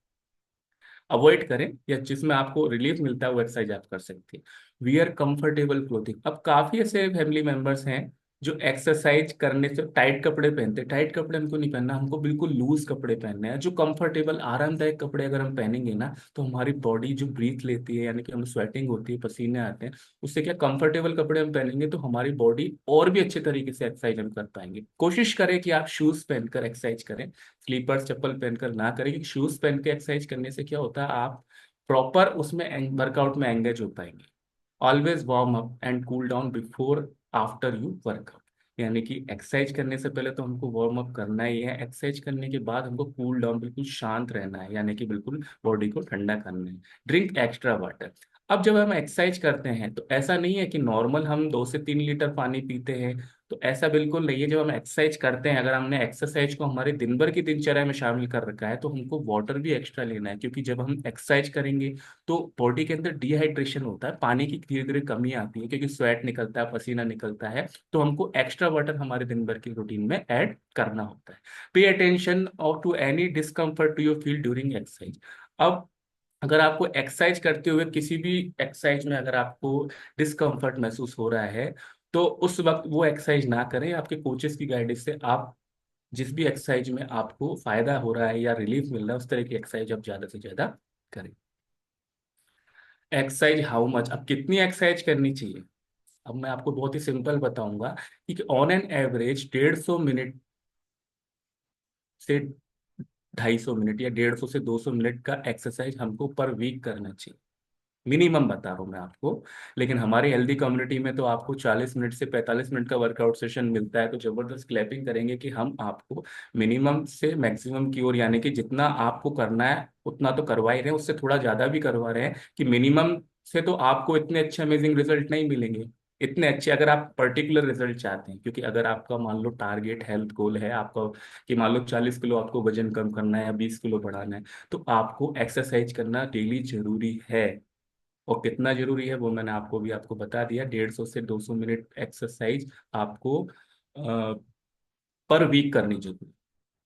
अवॉइड करें, या जिसमें आपको रिलीफ मिलता है वो एक्सरसाइज आप कर सकते हैं। Wear comfortable clothing. अब काफी ऐसे फैमिली मेंबर्स हैं जो एक्सरसाइज करने से टाइट कपड़े पहनते हैं। टाइट कपड़े हमको नहीं पहनना, हमको बिल्कुल लूज कपड़े पहनने हैं, जो कंफर्टेबल आरामदायक कपड़े अगर हम पहनेंगे ना, तो हमारी बॉडी जो ब्रीथ लेती है, यानी कि हम स्वेटिंग होती है, पसीने आते हैं, उससे क्या, कंफर्टेबल कपड़े हम पहनेंगे तो हमारी बॉडी और भी अच्छे तरीके से एक्सरसाइज हम कर पाएंगे। कोशिश करें कि आप शूज पहनकर एक्सरसाइज करें, स्लीपर्स चप्पल पहनकर ना करें, क्योंकि शूज पहन के एक्सरसाइज करने से क्या होता है, आप प्रॉपर उसमें वर्कआउट में एंगेज हो पाएंगे। Always warm up and cool down before after you workout. यानी कि एक्सरसाइज करने से पहले तो हमको वार्म अप करना ही है, एक्सरसाइज करने के बाद हमको कूल डाउन, बिल्कुल शांत रहना है, यानी कि बिल्कुल बॉडी को ठंडा करना है। Drink extra water. अब जब हम एक्सरसाइज करते हैं तो ऐसा नहीं है कि नॉर्मल हम 2 से 3 लीटर पानी पीते हैं, तो ऐसा बिल्कुल नहीं है। जब हम एक्सरसाइज करते हैं, अगर हमने एक्सरसाइज को हमारे दिन भर की दिनचर्या में शामिल कर रखा है, तो हमको वाटर भी एक्स्ट्रा लेना है, क्योंकि जब हम एक्सरसाइज करेंगे तो बॉडी के अंदर डिहाइड्रेशन होता है, पानी की धीरे धीरे कमी आती है, क्योंकि स्वेट निकलता है, पसीना निकलता है, तो हमको एक्स्ट्रा वाटर हमारे दिन भर की रूटीन में ऐड करना होता है। पे अटेंशन और to any discomfort to you feel during exercise. अब अगर आपको एक्सरसाइज करते हुए किसी भी एक्सरसाइज में अगर आपको डिस्कम्फर्ट महसूस हो रहा है, तो उस वक्त वो एक्सरसाइज ना करें। आपके कोचेस की गाइडेंस से आप जिस भी एक्सरसाइज में आपको फायदा हो रहा है या रिलीफ मिल रहा है, उस तरह की एक्सरसाइज आप ज्यादा से ज्यादा करें। एक्सरसाइज हाउ मच, अब कितनी एक्सरसाइज करनी चाहिए? अब मैं आपको बहुत ही सिंपल बताऊंगा कि ऑन एन एवरेज 150 मिनट से 250 मिनट या 150 से 200 मिनट का एक्सरसाइज हमको पर वीक करना चाहिए। मिनिमम बता रहा हूँ मैं आपको। लेकिन हमारी हेल्दी कम्युनिटी में तो आपको 40 मिनट से 45 मिनट का वर्कआउट सेशन मिलता है, तो जबरदस्त क्लैपिंग करेंगे कि हम आपको मिनिमम से मैक्सिमम की ओर, यानी कि जितना आपको करना है उतना तो करवा ही रहे हैं, उससे थोड़ा ज्यादा भी करवा रहे हैं कि मिनिमम से तो आपको इतने अच्छे अमेजिंग रिजल्ट नहीं मिलेंगे। इतने अच्छे अगर आप पर्टिकुलर रिजल्ट चाहते हैं, क्योंकि अगर आपका मान लो टारगेट हेल्थ गोल है आपका कि मान लो 40 किलो आपको वजन कम करना है या 20 किलो बढ़ाना है, तो आपको एक्सरसाइज करना डेली जरूरी है। और कितना जरूरी है वो मैंने आपको बता दिया। 150 से 200 मिनट एक्सरसाइज आपको पर वीक करनी जरूरी।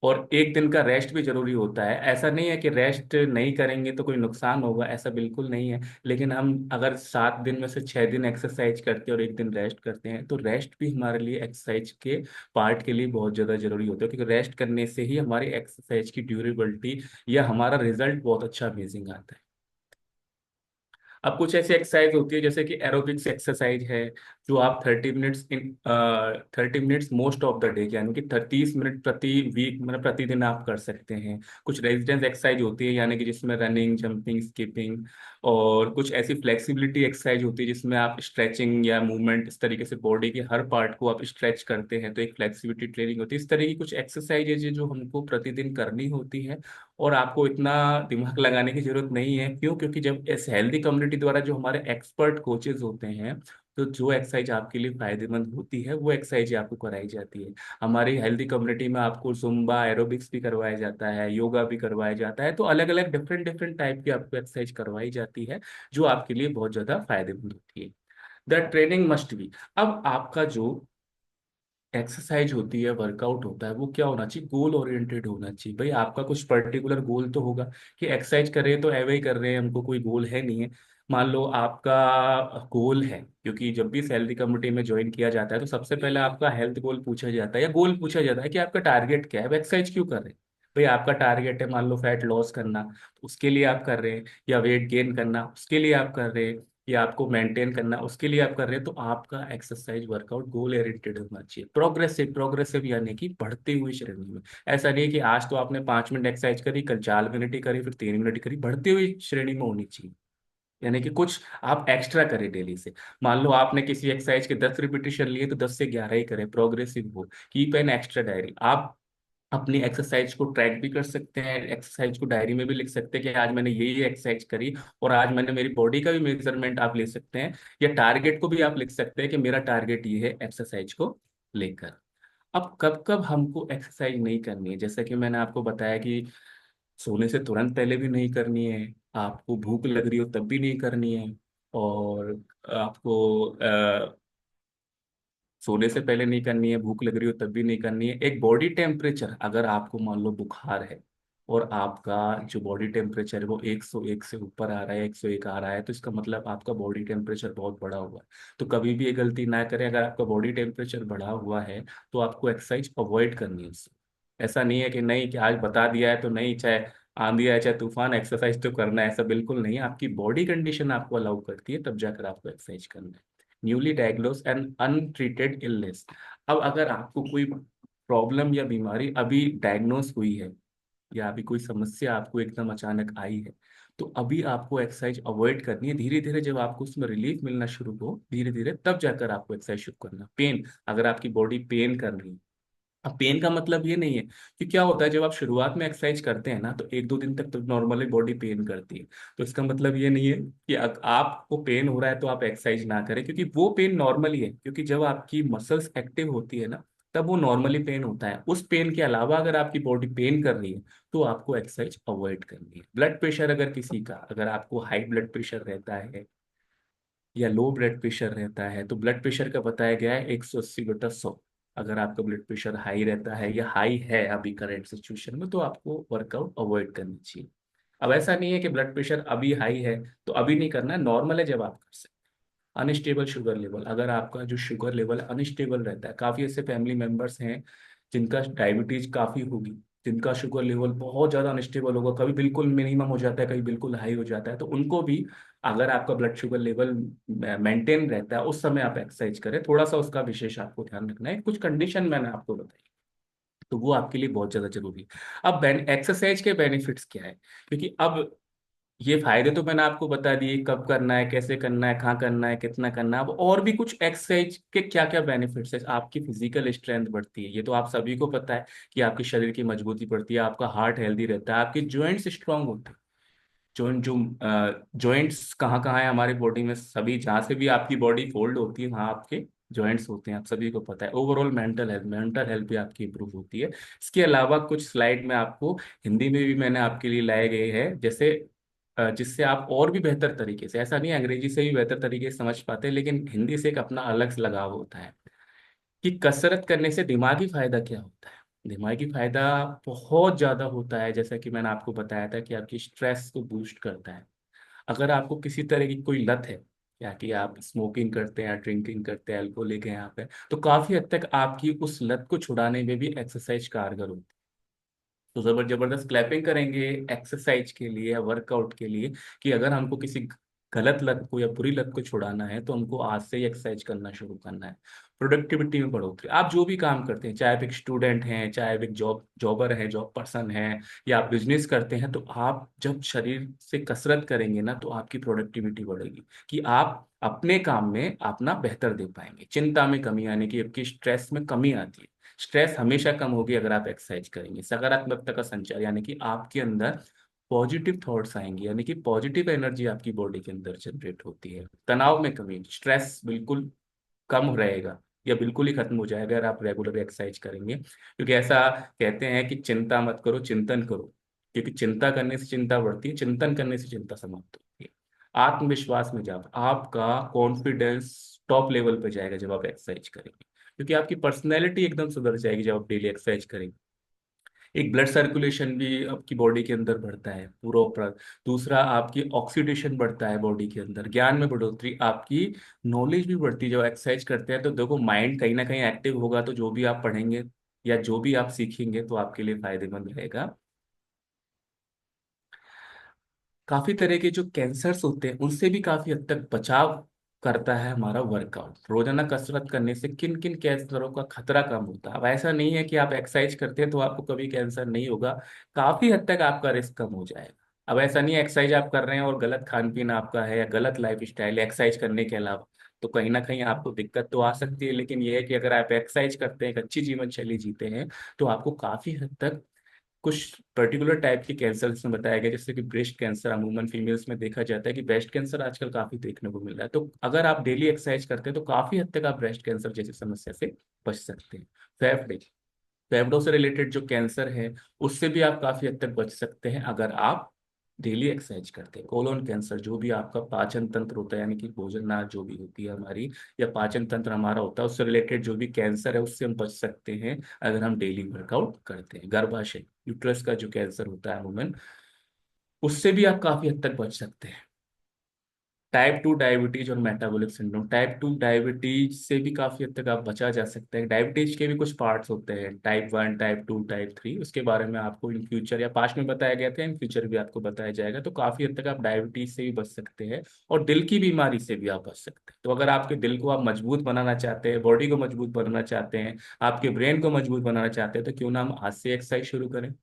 और एक दिन का रेस्ट भी जरूरी होता है। ऐसा नहीं है कि रेस्ट नहीं करेंगे तो कोई नुकसान होगा, ऐसा बिल्कुल नहीं है। लेकिन हम अगर 7 दिन में से 6 दिन एक्सरसाइज करते हैं और एक दिन रेस्ट करते हैं, तो रेस्ट भी हमारे लिए एक्सरसाइज के पार्ट के लिए बहुत ज़्यादा जरूरी होता है, क्योंकि रेस्ट करने से ही हमारी एक्सरसाइज की ड्यूरेबिलिटी या हमारा रिजल्ट बहुत अच्छा अमेजिंग आता है। अब कुछ ऐसी एक्सरसाइज होती है जैसे कि एरोबिक्स एक्सरसाइज है, जो आप 30 minutes most of the day, यानी कि 30 मिनट प्रति वीक, मतलब प्रतिदिन आप कर सकते हैं। कुछ रेजिस्टेंस एक्सरसाइज होती है, यानी कि जिसमें रनिंग, जंपिंग, स्किपिंग, और कुछ ऐसी फ्लेक्सिबिलिटी एक्सरसाइज होती है जिसमें आप स्ट्रेचिंग या मूवमेंट, इस तरीके से बॉडी के हर पार्ट को आप स्ट्रेच करते हैं, तो एक फ्लेक्सिबिलिटी ट्रेनिंग होती है। इस तरह की कुछ एक्सरसाइजेज है जो हमको प्रतिदिन करनी होती है। और आपको इतना दिमाग लगाने की जरूरत नहीं है। क्यों? क्योंकि जब इस हेल्दी कम्युनिटी द्वारा जो हमारे एक्सपर्ट कोचेज होते हैं, तो जो एक्सरसाइज आपके लिए फायदेमंद होती है वो एक्सरसाइज आपको कराई जाती है। हमारी हेल्दी कम्युनिटी में आपको जुम्बा, एरोबिक्स भी करवाया जाता है, योगा भी करवाया जाता है, तो अलग अलग डिफरेंट डिफरेंट टाइप की आपको एक्सरसाइज करवाई जाती है जो आपके लिए बहुत ज्यादा फायदेमंद होती है। द ट्रेनिंग मस्ट बी, अब आपका जो एक्सरसाइज होती है, वर्कआउट होता है, वो क्या होना चाहिए? गोल ओरिएंटेड होना चाहिए। भाई आपका कुछ पर्टिकुलर गोल तो होगा कि एक्सरसाइज कर रहे हैं तो एवे ही कर रहे हैं, हमको कोई गोल है नहीं है। मान लो आपका गोल है, क्योंकि जब भी सैलरी कम्युनिटी में ज्वाइन किया जाता है तो सबसे पहले आपका हेल्थ गोल पूछा जाता है या गोल पूछा जाता है कि आपका टारगेट क्या है, आप एक्सरसाइज क्यों कर रहे हैं। भाई आपका टारगेट है मान लो फैट लॉस करना, तो उसके लिए आप कर रहे हैं, या वेट गेन करना उसके लिए आप कर रहे हैं, या आपको मेंटेन करना उसके लिए आप कर रहे हैं, तो आपका एक्सरसाइज वर्कआउट गोल ओरिएंटेड होना चाहिए। प्रोग्रेसिव, प्रोग्रेसिव यानी कि बढ़ते हुए श्रेणी में। ऐसा नहीं है कि आज तो आपने 5 मिनट एक्सरसाइज करी, कल 4 मिनट ही करी, फिर 3 मिनट ही करी। बढ़ती हुई श्रेणी में होनी चाहिए, यानी कि कुछ आप एक्स्ट्रा करें डेली से। मान लो आपने किसी एक्सरसाइज के 10 रिपीटेशन लिए तो 10 से 11 ही करें, प्रोग्रेसिव हो। कीप एन एक्स्ट्रा डायरी, आप अपनी एक्सरसाइज को ट्रैक भी कर सकते हैं, एक्सरसाइज को डायरी में भी लिख सकते हैं कि आज मैंने ये एक्सरसाइज करी, और आज मैंने मेरी बॉडी का भी मेजरमेंट आप ले सकते हैं, या टारगेट को भी आप लिख सकते हैं कि मेरा टारगेट ये है एक्सरसाइज को लेकर। अब कब कब हमको एक्सरसाइज नहीं करनी है, जैसा कि मैंने आपको बताया कि सोने से तुरंत पहले भी नहीं करनी है, आपको भूख लग रही हो तब भी नहीं करनी है, और आपको सोने से पहले नहीं करनी है, भूख लग रही हो तब भी नहीं करनी है। एक बॉडी टेम्परेचर, अगर आपको मान लो बुखार है और आपका जो बॉडी टेम्परेचर है वो 101 से ऊपर आ रहा है, 101 आ रहा है, तो इसका मतलब आपका बॉडी टेम्परेचर बहुत बढ़ा हुआ है। तो कभी भी ये गलती ना करें, अगर आपका बॉडी टेम्परेचर बढ़ा हुआ है तो आपको एक्सरसाइज अवॉइड करनी है उससे। ऐसा नहीं है कि नहीं, कि आज बता दिया है तो नहीं, चाहे आंधी आए चाहे तूफान, एक्सरसाइज तो करना है, ऐसा बिल्कुल नहीं है। आपकी बॉडी कंडीशन आपको अलाउ करती है तब जाकर आपको एक्सरसाइज करना है। Newly diagnose and untreated illness, अब अगर आपको कोई प्रॉब्लम या बीमारी अभी डायग्नोस हुई है, या अभी कोई समस्या आपको एकदम अचानक आई है, तो अभी आपको एक्सरसाइज अवॉइड करनी है। धीरे धीरे जब आपको उसमें रिलीफ मिलना शुरू हो, धीरे धीरे तब जाकर आपको एक्सरसाइज शुरू करना। पेन, अगर आपकी बॉडी पेन कर रही है, अब पेन का मतलब ये नहीं है कि क्या होता है जब आप शुरुआत में एक्सरसाइज करते हैं ना, तो 1-2 दिन तक तो नॉर्मली बॉडी पेन करती है। तो इसका मतलब ये नहीं है कि आपको पेन हो रहा है तो आप एक्सरसाइज ना करें, क्योंकि वो पेन नॉर्मली है। क्योंकि जब आपकी मसल्स एक्टिव होती है ना, तब वो नॉर्मली पेन होता है। उस पेन के अलावा अगर आपकी बॉडी पेन कर रही है तो आपको एक्सरसाइज अवॉइड करनी है। ब्लड प्रेशर, अगर किसी का, अगर आपको हाई ब्लड प्रेशर रहता है या लो ब्लड प्रेशर रहता है, तो ब्लड प्रेशर का बताया गया है 180/100। अगर आपका ब्लड प्रेशर हाई रहता है या हाई है अभी करंट सिचुएशन में, तो आपको वर्कआउट अवॉइड करनी चाहिए। अब ऐसा नहीं है कि ब्लड प्रेशर अभी हाई है तो अभी नहीं करना है, नॉर्मल है जब आप कर सकते हैं। अनस्टेबल शुगर लेवल, अगर आपका जो शुगर लेवल अनस्टेबल रहता है, काफ़ी ऐसे फैमिली मेंबर्स हैं जिनका डायबिटीज काफ़ी होगी, जिनका शुगर लेवल बहुत ज़्यादा अनस्टेबल होगा, कभी बिल्कुल मिनिमम हो जाता है, कभी बिल्कुल हाई हो जाता है, तो उनको भी अगर आपका ब्लड शुगर लेवल मेंटेन रहता है उस समय आप एक्सरसाइज करें, थोड़ा सा उसका विशेष आपको ध्यान रखना है, कुछ कंडीशन मैंने आपको बताई तो वो आपके लिए बहुत ज़्यादा जरूरी है। अब एक्सरसाइज के बेनिफिट्स क्या है, क्योंकि अब ये फायदे तो मैंने आपको बता दिए, कब करना है, कैसे करना है, कहाँ करना है, कितना करना है। अब और भी कुछ एक्सरसाइज के क्या क्या बेनिफिट्स है, आपकी फिजिकल स्ट्रेंथ बढ़ती है, ये तो आप सभी को पता है कि आपके शरीर की मजबूती बढ़ती है, आपका हार्ट हेल्दी रहता है, आपके जॉइंट्स स्ट्रांग होते हैं। जॉइंट जो जॉइंट्स कहाँ कहाँ है हमारी बॉडी में, सभी जहाँ से भी आपकी बॉडी फोल्ड होती है वहाँ आपके जॉइंट्स होते हैं, आप सभी को पता है। ओवरऑल मेंटल हेल्थ भी आपकी इंप्रूव होती है। इसके अलावा कुछ स्लाइड में आपको हिंदी में भी मैंने आपके लिए लाए गए हैं, जैसे जिससे आप और भी बेहतर तरीके से, ऐसा नहीं है अंग्रेजी से भी बेहतर तरीके से समझ पाते हैं, लेकिन हिंदी से एक अपना अलग लगाव होता है कि कसरत करने से दिमागी फायदा क्या होता है। दिमागी फायदा बहुत ज्यादा होता है, जैसा कि मैंने आपको बताया था कि आपकी स्ट्रेस को बूस्ट करता है। अगर आपको किसी तरह की कोई लत है, या कि आप स्मोकिंग करते हैं, ड्रिंकिंग करते हैं, अल्कोहल लेके यहाँ पे, तो काफी हद तक आपकी उस लत को छुड़ाने में भी एक्सरसाइज कारगर होती है। तो जबरदस्त क्लैपिंग करेंगे एक्सरसाइज के लिए या वर्कआउट के लिए, कि अगर हमको किसी गलत लत को या बुरी लत को छुड़ाना है तो हमको आज से ही एक्सरसाइज करना शुरू करना है। प्रोडक्टिविटी में बढ़ोतरी, आप जो भी काम करते हैं, चाहे आप एक स्टूडेंट हैं, चाहे आप एक जॉबर हैं, जॉब पर्सन हैं, या आप बिजनेस करते हैं, तो आप जब शरीर से कसरत करेंगे ना तो आपकी प्रोडक्टिविटी बढ़ेगी, कि आप अपने काम में अपना बेहतर दे पाएंगे, चिंता में कमी आने की, आपकी स्ट्रेस में कमी आती है। स्ट्रेस हमेशा कम होगी अगर आप एक्सरसाइज करेंगे। सकारात्मकता का संचार, यानी कि आपके अंदर पॉजिटिव थॉट्स आएंगे, यानी कि पॉजिटिव एनर्जी आपकी बॉडी के अंदर जनरेट होती है। तनाव में कमी, स्ट्रेस बिल्कुल कम रहेगा या बिल्कुल ही खत्म हो जाएगा अगर आप रेगुलर एक्सरसाइज करेंगे, क्योंकि ऐसा कहते हैं कि चिंता मत करो, चिंतन करो, क्योंकि चिंता करने से चिंता बढ़ती है, चिंतन करने से चिंता समाप्त होती है। आत्मविश्वास में जाओ, आपका कॉन्फिडेंस टॉप लेवल पे जाएगा जब आप एक्सरसाइज करेंगे, क्योंकि आपकी पर्सनैलिटी एकदम सुधर जाएगी जब आप डेली एक्सरसाइज करेंगे। एक ब्लड सर्कुलेशन भी आपकी बॉडी के अंदर बढ़ता है पूरा ऊपर। दूसरा, आपकी ऑक्सीडेशन बढ़ता है बॉडी के अंदर, ज्ञान में बढ़ोतरी, आपकी नॉलेज भी बढ़ती है जब एक्सरसाइज करते हैं। तो देखो, माइंड कहीं ना कहीं एक्टिव होगा तो जो भी आप पढ़ेंगे या जो भी आप सीखेंगे तो आपके लिए फायदेमंद रहेगा। काफी तरह के जो कैंसर्स होते हैं उनसे भी काफी हद तक बचाव करता है हमारा वर्कआउट। रोजाना कसरत करने से किन किन कैंसरों का खतरा कम होता है। अब ऐसा नहीं है कि आप एक्सरसाइज करते हैं तो आपको कभी कैंसर नहीं होगा, काफी हद तक आपका रिस्क कम हो जाएगा। अब ऐसा नहीं है एक्सरसाइज आप कर रहे हैं और गलत खान पीन आपका है या गलत लाइफ स्टाइल है एक्सरसाइज करने के अलावा, तो कहीं ना कहीं आपको दिक्कत तो आ सकती है। लेकिन यह है कि अगर आप एक्सरसाइज करते हैं, एक अच्छी जीवन शैली जीते हैं, तो आपको काफी हद तक कुछ पर्टिकुलर टाइप के कैंसर इसमें बताया गया, जैसे कि ब्रेस्ट कैंसर अमूमन फीमेल्स में देखा जाता है कि ब्रेस्ट कैंसर आजकल काफी देखने को मिल रहा है। तो अगर आप डेली एक्सरसाइज करते हैं तो काफी हद तक आप ब्रेस्ट कैंसर जैसी समस्या से बच सकते हैं। फेफड़े, फेफड़ों से रिलेटेड जो कैंसर है उससे भी आप काफी हद तक बच सकते हैं अगर आप डेली एक्सरसाइज करते हैं। कोलोन कैंसर, जो भी आपका पाचन तंत्र होता है, यानी कि भोजन नाल जो भी होती है हमारी, या पाचन तंत्र हमारा होता है, उससे रिलेटेड जो भी कैंसर है उससे हम बच सकते हैं अगर हम डेली वर्कआउट करते हैं। गर्भाशय, यूट्रस का जो कैंसर होता है अमूमन, उससे भी आप काफी हद तक बच सकते हैं। टाइप 2 डायबिटीज और मेटाबॉलिक सिंड्रोम, टाइप 2 डायबिटीज से भी काफी हद तक आप बचा जा सकते हैं। डायबिटीज के भी कुछ पार्ट्स होते हैं, टाइप 1, टाइप 2, टाइप 3, उसके बारे में आपको इन फ्यूचर या पास्ट में बताया गया था, इन फ्यूचर भी आपको बताया जाएगा। तो काफी हद तक आप डायबिटीज से भी बच सकते हैं और दिल की बीमारी से भी आप बच सकते हैं। तो अगर आपके दिल को आप मजबूत बनाना चाहते हैं, बॉडी को मजबूत बनाना चाहते हैं, आपके ब्रेन को मजबूत बनाना चाहते हैं, तो क्यों ना हम आज से एक्सरसाइज शुरू करें।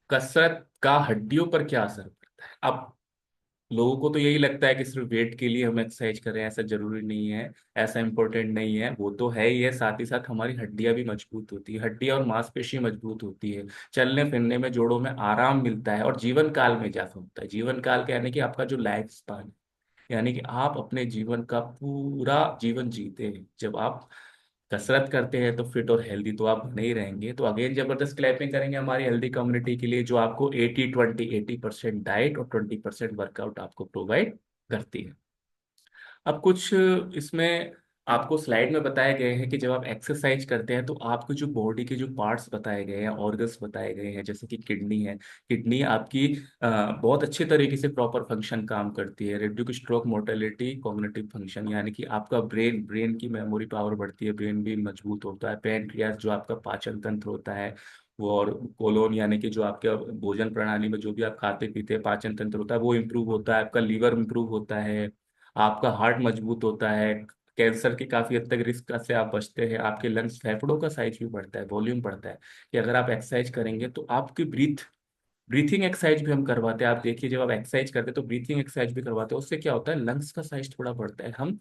कसरत का हड्डियों पर क्या असर पड़ता है। अब लोगों को तो यही लगता है कि सिर्फ वेट के लिए हम एक्सरसाइज करें, ऐसा जरूरी नहीं है, ऐसा इंपॉर्टेंट नहीं है। वो तो है ही है, साथ ही साथ हमारी हड्डियां भी मजबूत होती है, हड्डियां और मांसपेशी मजबूत होती है, चलने फिरने में जोड़ों में आराम मिलता है और जीवन काल में इजाफा होता है। जीवन काल का यानी कि आपका जो लाइफ स्पान है, यानी कि आप अपने जीवन का पूरा जीवन जीते हैं। जब आप कसरत करते हैं तो फिट और हेल्दी तो आप बने ही रहेंगे। तो अगेन जबरदस्त क्लैपिंग करेंगे हमारी हेल्दी कम्युनिटी के लिए, जो आपको 80-20, 80% डाइट और 20% वर्कआउट आपको प्रोवाइड करती है। अब कुछ इसमें आपको स्लाइड में बताए गए हैं कि जब आप एक्सरसाइज करते हैं तो आपको जो बॉडी के जो पार्ट्स बताए गए हैं, ऑर्गन्स बताए गए हैं, जैसे कि किडनी है, किडनी आपकी बहुत अच्छे तरीके से प्रॉपर फंक्शन काम करती है, reduce stroke mortality, cognitive function, यानी कि आपका ब्रेन की मेमोरी पावर बढ़ती है, ब्रेन भी मजबूत होता है, पैनक्रियास जो आपका पाचन तंत्र होता है वो, और कोलोन यानी कि जो आपके भोजन प्रणाली में जो भी आप खाते पीते हैं पाचन तंत्र होता है वो इम्प्रूव होता है, आपका लीवर इम्प्रूव होता है, आपका हार्ट मजबूत होता है, कैंसर के काफी हद तक रिस्क से आप बचते हैं, आपके लंग्स फेफड़ों का साइज भी बढ़ता है, वॉल्यूम बढ़ता है। कि अगर आप एक्सरसाइज करेंगे तो आपकी ब्रीथिंग एक्सरसाइज भी हम करवाते हैं। आप देखिए जब आप एक्सरसाइज करते हैं तो ब्रीथिंग एक्सरसाइज भी करवाते हैं, उससे क्या होता है लंग्स का साइज थोड़ा बढ़ता है, हम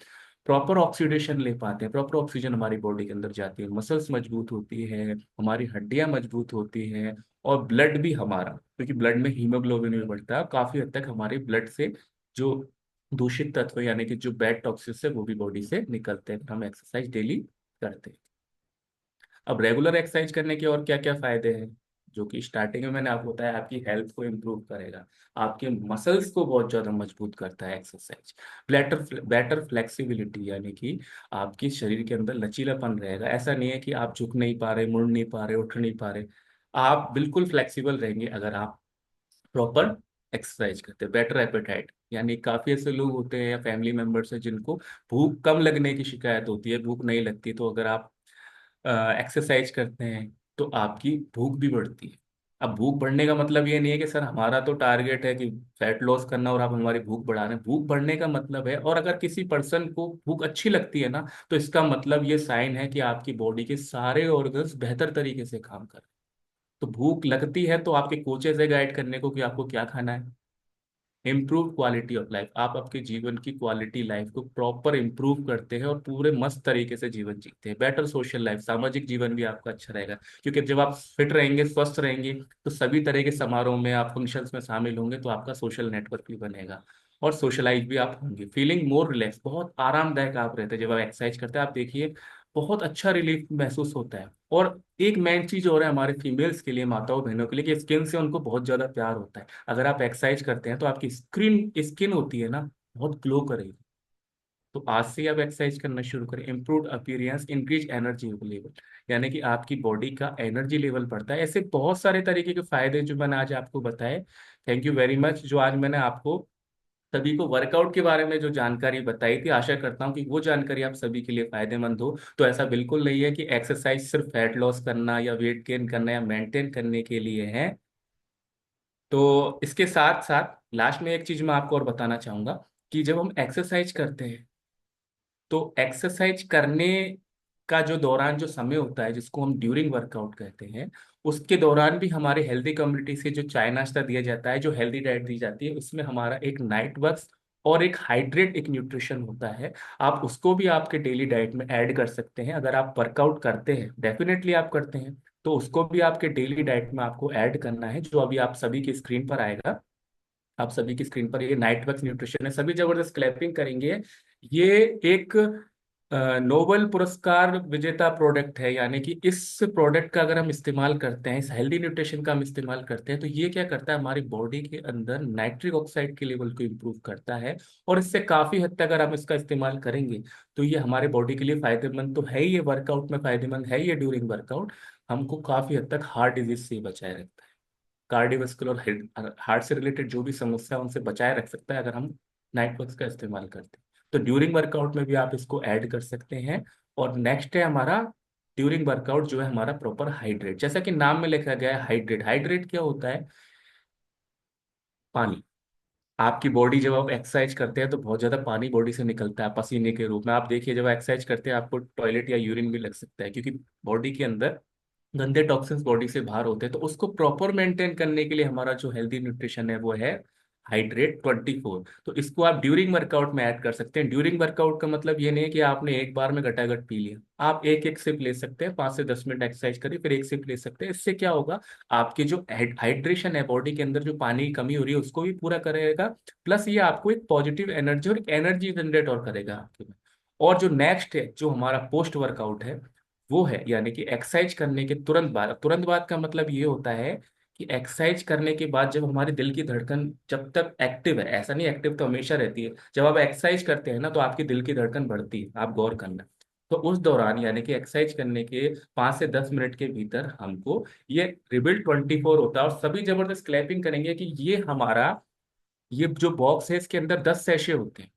प्रॉपर ऑक्सीडेशन ले पाते हैं, प्रॉपर ऑक्सीजन हमारी बॉडी के अंदर जाती है, मसल्स मजबूत होती है, हमारी हड्डियां मजबूत होती हैं, और ब्लड भी हमारा, क्योंकि ब्लड में हीमोग्लोबिन भी बढ़ता है, काफी हद तक हमारे ब्लड से जो दूषित तत्व यानी कि जो बैड टॉक्सिस है वो भी बॉडी से निकलते हैं, हम एक्सरसाइज डेली करते हैं। अब रेगुलर एक्सरसाइज करने के और क्या क्या फायदे हैं, जो कि स्टार्टिंग में मैंने आपको बताया, आपकी हेल्थ को इम्प्रूव करेगा, आपके मसल्स को बहुत ज्यादा मजबूत करता है एक्सरसाइज, बेटर बेटर फ्लेक्सिबिलिटी, यानी कि आपके शरीर के अंदर लचीलापन रहेगा, ऐसा नहीं है कि आप झुक नहीं पा रहे, मुड़ नहीं पा रहे, उठ नहीं पा रहे, आप बिल्कुल फ्लेक्सिबल रहेंगे अगर आप प्रॉपर एक्सरसाइज करते हैं। बेटर एपेटाइट, यानी काफी ऐसे लोग होते हैं या फैमिली मेंबर्स हैं जिनको भूख कम लगने की शिकायत होती है, भूख नहीं लगती, तो अगर आप एक्सरसाइज करते हैं तो आपकी भूख भी बढ़ती है। अब भूख बढ़ने का मतलब ये नहीं है कि सर हमारा तो टारगेट है कि फैट लॉस करना और आप हमारी भूख बढ़ा रहे हैं, भूख बढ़ने का मतलब है, और अगर किसी पर्सन को भूख अच्छी लगती है ना तो इसका मतलब ये साइन है कि आपकी बॉडी के सारे ऑर्गन्स बेहतर तरीके से काम कर रहे हैं। तो भूख लगती है तो आपके कोचेस है गाइड करने को कि आपको क्या खाना है। इम्प्रूव क्वालिटी ऑफ लाइफ, आप आपके जीवन की क्वालिटी लाइफ को प्रॉपर इम्प्रूव करते हैं और पूरे मस्त तरीके से जीवन जीते हैं। बेटर सोशल लाइफ, सामाजिक जीवन भी आपका अच्छा रहेगा, क्योंकि जब आप फिट रहेंगे, स्वस्थ रहेंगे, तो सभी तरह के समारोह में आप फंक्शंस में शामिल होंगे, तो आपका सोशल नेटवर्क भी बनेगा और सोशलाइज भी आप होंगे। फीलिंग मोर रिलैक्स, बहुत आरामदायक आप रहते हैं जब आप एक्सरसाइज करते हैं, आप देखिए बहुत अच्छा रिलीफ महसूस होता है। और एक मेन चीज और है हमारे फीमेल्स के लिए, माताओं बहनों के लिए, कि स्किन से उनको बहुत ज्यादा प्यार होता है। अगर आप एक्सरसाइज करते हैं तो आपकी स्क्रीन स्किन होती है ना, बहुत ग्लो करेगी। तो आज से ही आप एक्सरसाइज करना शुरू करें। Improve appearance, increase energy level, यानी कि आपकी बॉडी का एनर्जी लेवल बढ़ता है। ऐसे बहुत सारे तरीके के फायदे जो मैंने आज आपको बताए। थैंक यू वेरी मच, जो आज मैंने आपको सभी को वर्कआउट के बारे में जो जानकारी बताई थी, आशा करता हूँ कि वो जानकारी आप सभी के लिए फायदेमंद हो। तो ऐसा बिल्कुल नहीं है कि एक्सरसाइज सिर्फ फैट लॉस करना या वेट गेन करना या मेंटेन करने के लिए है। तो इसके साथ साथ लास्ट में एक चीज मैं आपको और बताना चाहूंगा कि जब हम एक्सरसाइज करते हैं तो एक्सरसाइज करने का जो दौरान जो समय होता है, जिसको हम ड्यूरिंग वर्कआउट कहते हैं, उसके दौरान भी हमारे हेल्दी कम्युनिटी से जो चाय नाश्ता दिया जाता है, जो हेल्दी डाइट दी जाती है, उसमें हमारा एक नाइट वर्क और एक हाइड्रेट, एक न्यूट्रिशन होता है। आप उसको भी आपके डेली डाइट में ऐड कर सकते हैं। अगर आप वर्कआउट करते हैं, डेफिनेटली आप करते हैं, तो उसको भी आपके डेली डाइट में आपको ऐड करना है, जो अभी आप सभी की स्क्रीन पर आएगा। आप सभी की स्क्रीन पर ये नाइट वर्क न्यूट्रिशन है, सभी जबरदस्त क्लैपिंग करेंगे। ये एक नोबेल पुरस्कार विजेता प्रोडक्ट है, यानी कि इस प्रोडक्ट का अगर हम इस्तेमाल करते हैं, इस हेल्दी न्यूट्रिशन का हम इस्तेमाल करते हैं, तो ये क्या करता है, हमारी बॉडी के अंदर नाइट्रिक ऑक्साइड के लेवल को इम्प्रूव करता है। और इससे काफी हद तक अगर हम इसका इस्तेमाल करेंगे तो ये हमारे बॉडी के लिए फायदेमंद तो है ही, ये वर्कआउट में फायदेमंद है, ये ड्यूरिंग वर्कआउट हमको काफी हद तक हार्ट डिजीज से बचाए रखता है, कार्डियोवास्कुलर हार्ट से रिलेटेड जो भी समस्या है उनसे बचाए रख सकता है अगर हम नाइट वर्क्स का इस्तेमाल करते हैं। तो ड्यूरिंग वर्कआउट में भी आप इसको ऐड कर सकते हैं। और नेक्स्ट है हमारा ड्यूरिंग वर्कआउट जो है हमारा प्रॉपर हाइड्रेट, जैसा कि नाम में लिखा गया है हाइड्रेट। हाइड्रेट क्या होता है, पानी। आपकी बॉडी जब आप एक्सरसाइज करते हैं तो बहुत ज्यादा पानी बॉडी से निकलता है पसीने के रूप में। आप देखिए जब एक्सरसाइज करते हैं आपको टॉयलेट या यूरिन भी लग सकता है, क्योंकि बॉडी के अंदर गंदे टॉक्सिन्स बॉडी से बाहर होते हैं। तो उसको प्रॉपर मेंटेन करने के लिए हमारा जो हेल्दी न्यूट्रिशन है वो है हाइड्रेट 24। तो इसको आप ड्यूरिंग वर्कआउट में ऐड कर सकते हैं। ड्यूरिंग वर्कआउट का मतलब ये नहीं है कि आपने एक बार में घटाघट पी लिया, आप एक एक सिप ले सकते हैं, 5 से 10 मिनट एक्सरसाइज करिए फिर एक सिप ले सकते हैं। इससे क्या होगा, आपकी जो हाइड्रेशन है, बॉडी के अंदर जो पानी की कमी हो रही है उसको भी पूरा करेगा, प्लस ये आपको एक पॉजिटिव एनर्जी और एनर्जी जनरेट और करेगा आपके में। और जो नेक्स्ट है, जो हमारा पोस्ट वर्कआउट है, वो है यानी कि एक्सरसाइज करने के तुरंत बाद का मतलब ये होता है कि एक्सरसाइज करने के बाद जब हमारे दिल की धड़कन जब तक एक्टिव है, ऐसा नहीं एक्टिव तो हमेशा रहती है, जब आप एक्सरसाइज करते हैं ना तो आपकी दिल की धड़कन बढ़ती है, आप गौर करना। तो उस दौरान यानी कि एक्सरसाइज करने के 5 से 10 मिनट के भीतर हमको ये रिबिल्ड 24 होता है, और सभी जबरदस्त क्लैपिंग करेंगे कि ये जो बॉक्स है इसके अंदर 10 सैशे होते हैं,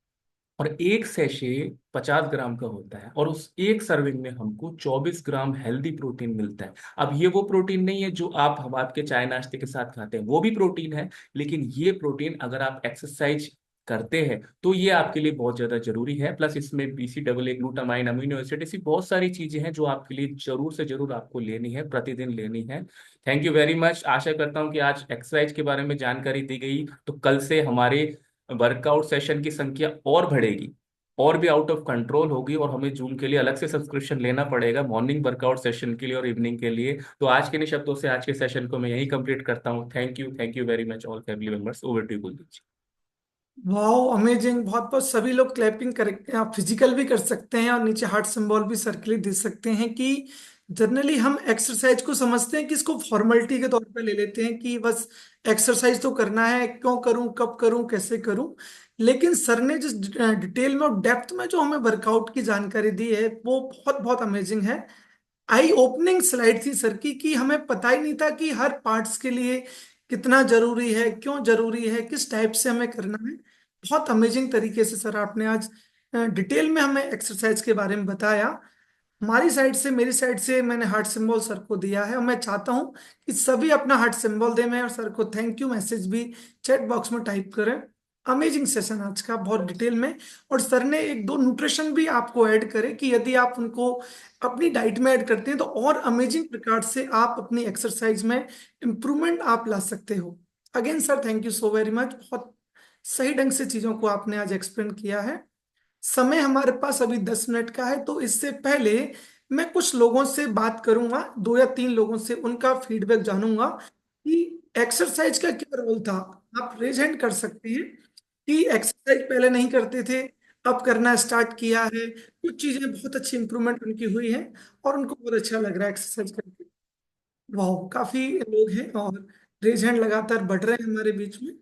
और एक सैशे 50 ग्राम का होता है, और उस एक सर्विंग में हमको 24 ग्राम हेल्दी प्रोटीन मिलता है। अब ये वो प्रोटीन नहीं है जो आप हम आपके चाय नाश्ते के साथ खाते हैं, वो भी प्रोटीन है, लेकिन ये प्रोटीन अगर आप एक्सरसाइज करते हैं तो ये आपके लिए बहुत ज्यादा जरूरी है। प्लस इसमें BCAA, ग्लूटामाइन, अमीनो एसिड, ऐसी बहुत सारी चीजें हैं जो आपके लिए जरूर से जरूर आपको लेनी है, प्रतिदिन लेनी है। Thank you very much. आशा करता हूँ कि आज एक्सरसाइज के बारे में जानकारी दी गई, तो कल से हमारे वर्कआउट सेशन की संख्या और बढ़ेगी, और भी आउट ऑफ कंट्रोल होगी, और हमें जून के लिए अलग से सब्सक्रिप्शन लेना पड़ेगा, मॉर्निंग वर्कआउट सेशन के लिए और इवनिंग के लिए। तो आज के इन शब्दों से आज के सेशन को मैं यही कंप्लीट करता हूँ। Thank you very much all family members. Over to Kuldeep ji. Wow, amazing, बहुत बहुत। सभी लोग क्लैपिंग कर, आप फिजिकल भी कर सकते हैं और नीचे हार्ट सिंबल भी सर्कुलेट दे सकते हैं। कि जनरली हम एक्सरसाइज को समझते हैं कि इसको फॉर्मेलिटी के तौर पे ले लेते हैं कि बस एक्सरसाइज तो करना है, क्यों करूं, कब करूं, कैसे करूं। लेकिन सर ने जिस डिटेल में और डेप्थ में जो हमें वर्कआउट की जानकारी दी है वो बहुत बहुत अमेजिंग है। आई ओपनिंग स्लाइड थी सर की, कि हमें पता ही नहीं था कि हर पार्ट्स के लिए कितना जरूरी है, क्यों जरूरी है, किस टाइप से हमें करना है। बहुत अमेजिंग तरीके से सर आपने आज डिटेल में हमें एक्सरसाइज के बारे में बताया। हमारी साइड से, मेरी साइड से मैंने हार्ट सिंबल सर को दिया है, और मैं चाहता हूं कि सभी अपना हार्ट सिंबल दें, मैं और सर को थैंक यू मैसेज भी चैट बॉक्स में टाइप करें। अमेजिंग सेशन आज का, बहुत डिटेल में। और सर ने एक दो न्यूट्रिशन भी आपको ऐड करे कि यदि आप उनको अपनी डाइट में ऐड करते हैं तो और अमेजिंग प्रकार से आप अपनी एक्सरसाइज में इंप्रूवमेंट आप ला सकते हो। Again sir, thank you so very much. बहुत सही ढंग से चीजों को आपने आज एक्सप्लेन किया है। समय हमारे पास अभी 10 मिनट का है, तो इससे पहले मैं कुछ लोगों से बात करूंगा, 2 या 3 लोगों से, उनका फीडबैक जानूंगा कि एक्सरसाइज का क्या रोल था। आप रेज हैंड कर सकते हैं कि एक्सरसाइज पहले नहीं करते थे, अब करना स्टार्ट किया है, कुछ चीजें बहुत अच्छी इंप्रूवमेंट उनकी हुई है और उनको बहुत अच्छा लग रहा है एक्सरसाइज करके। वाह, काफी लोग हैं और रेज हैंड लगातार बढ़ रहे हैं हमारे बीच में।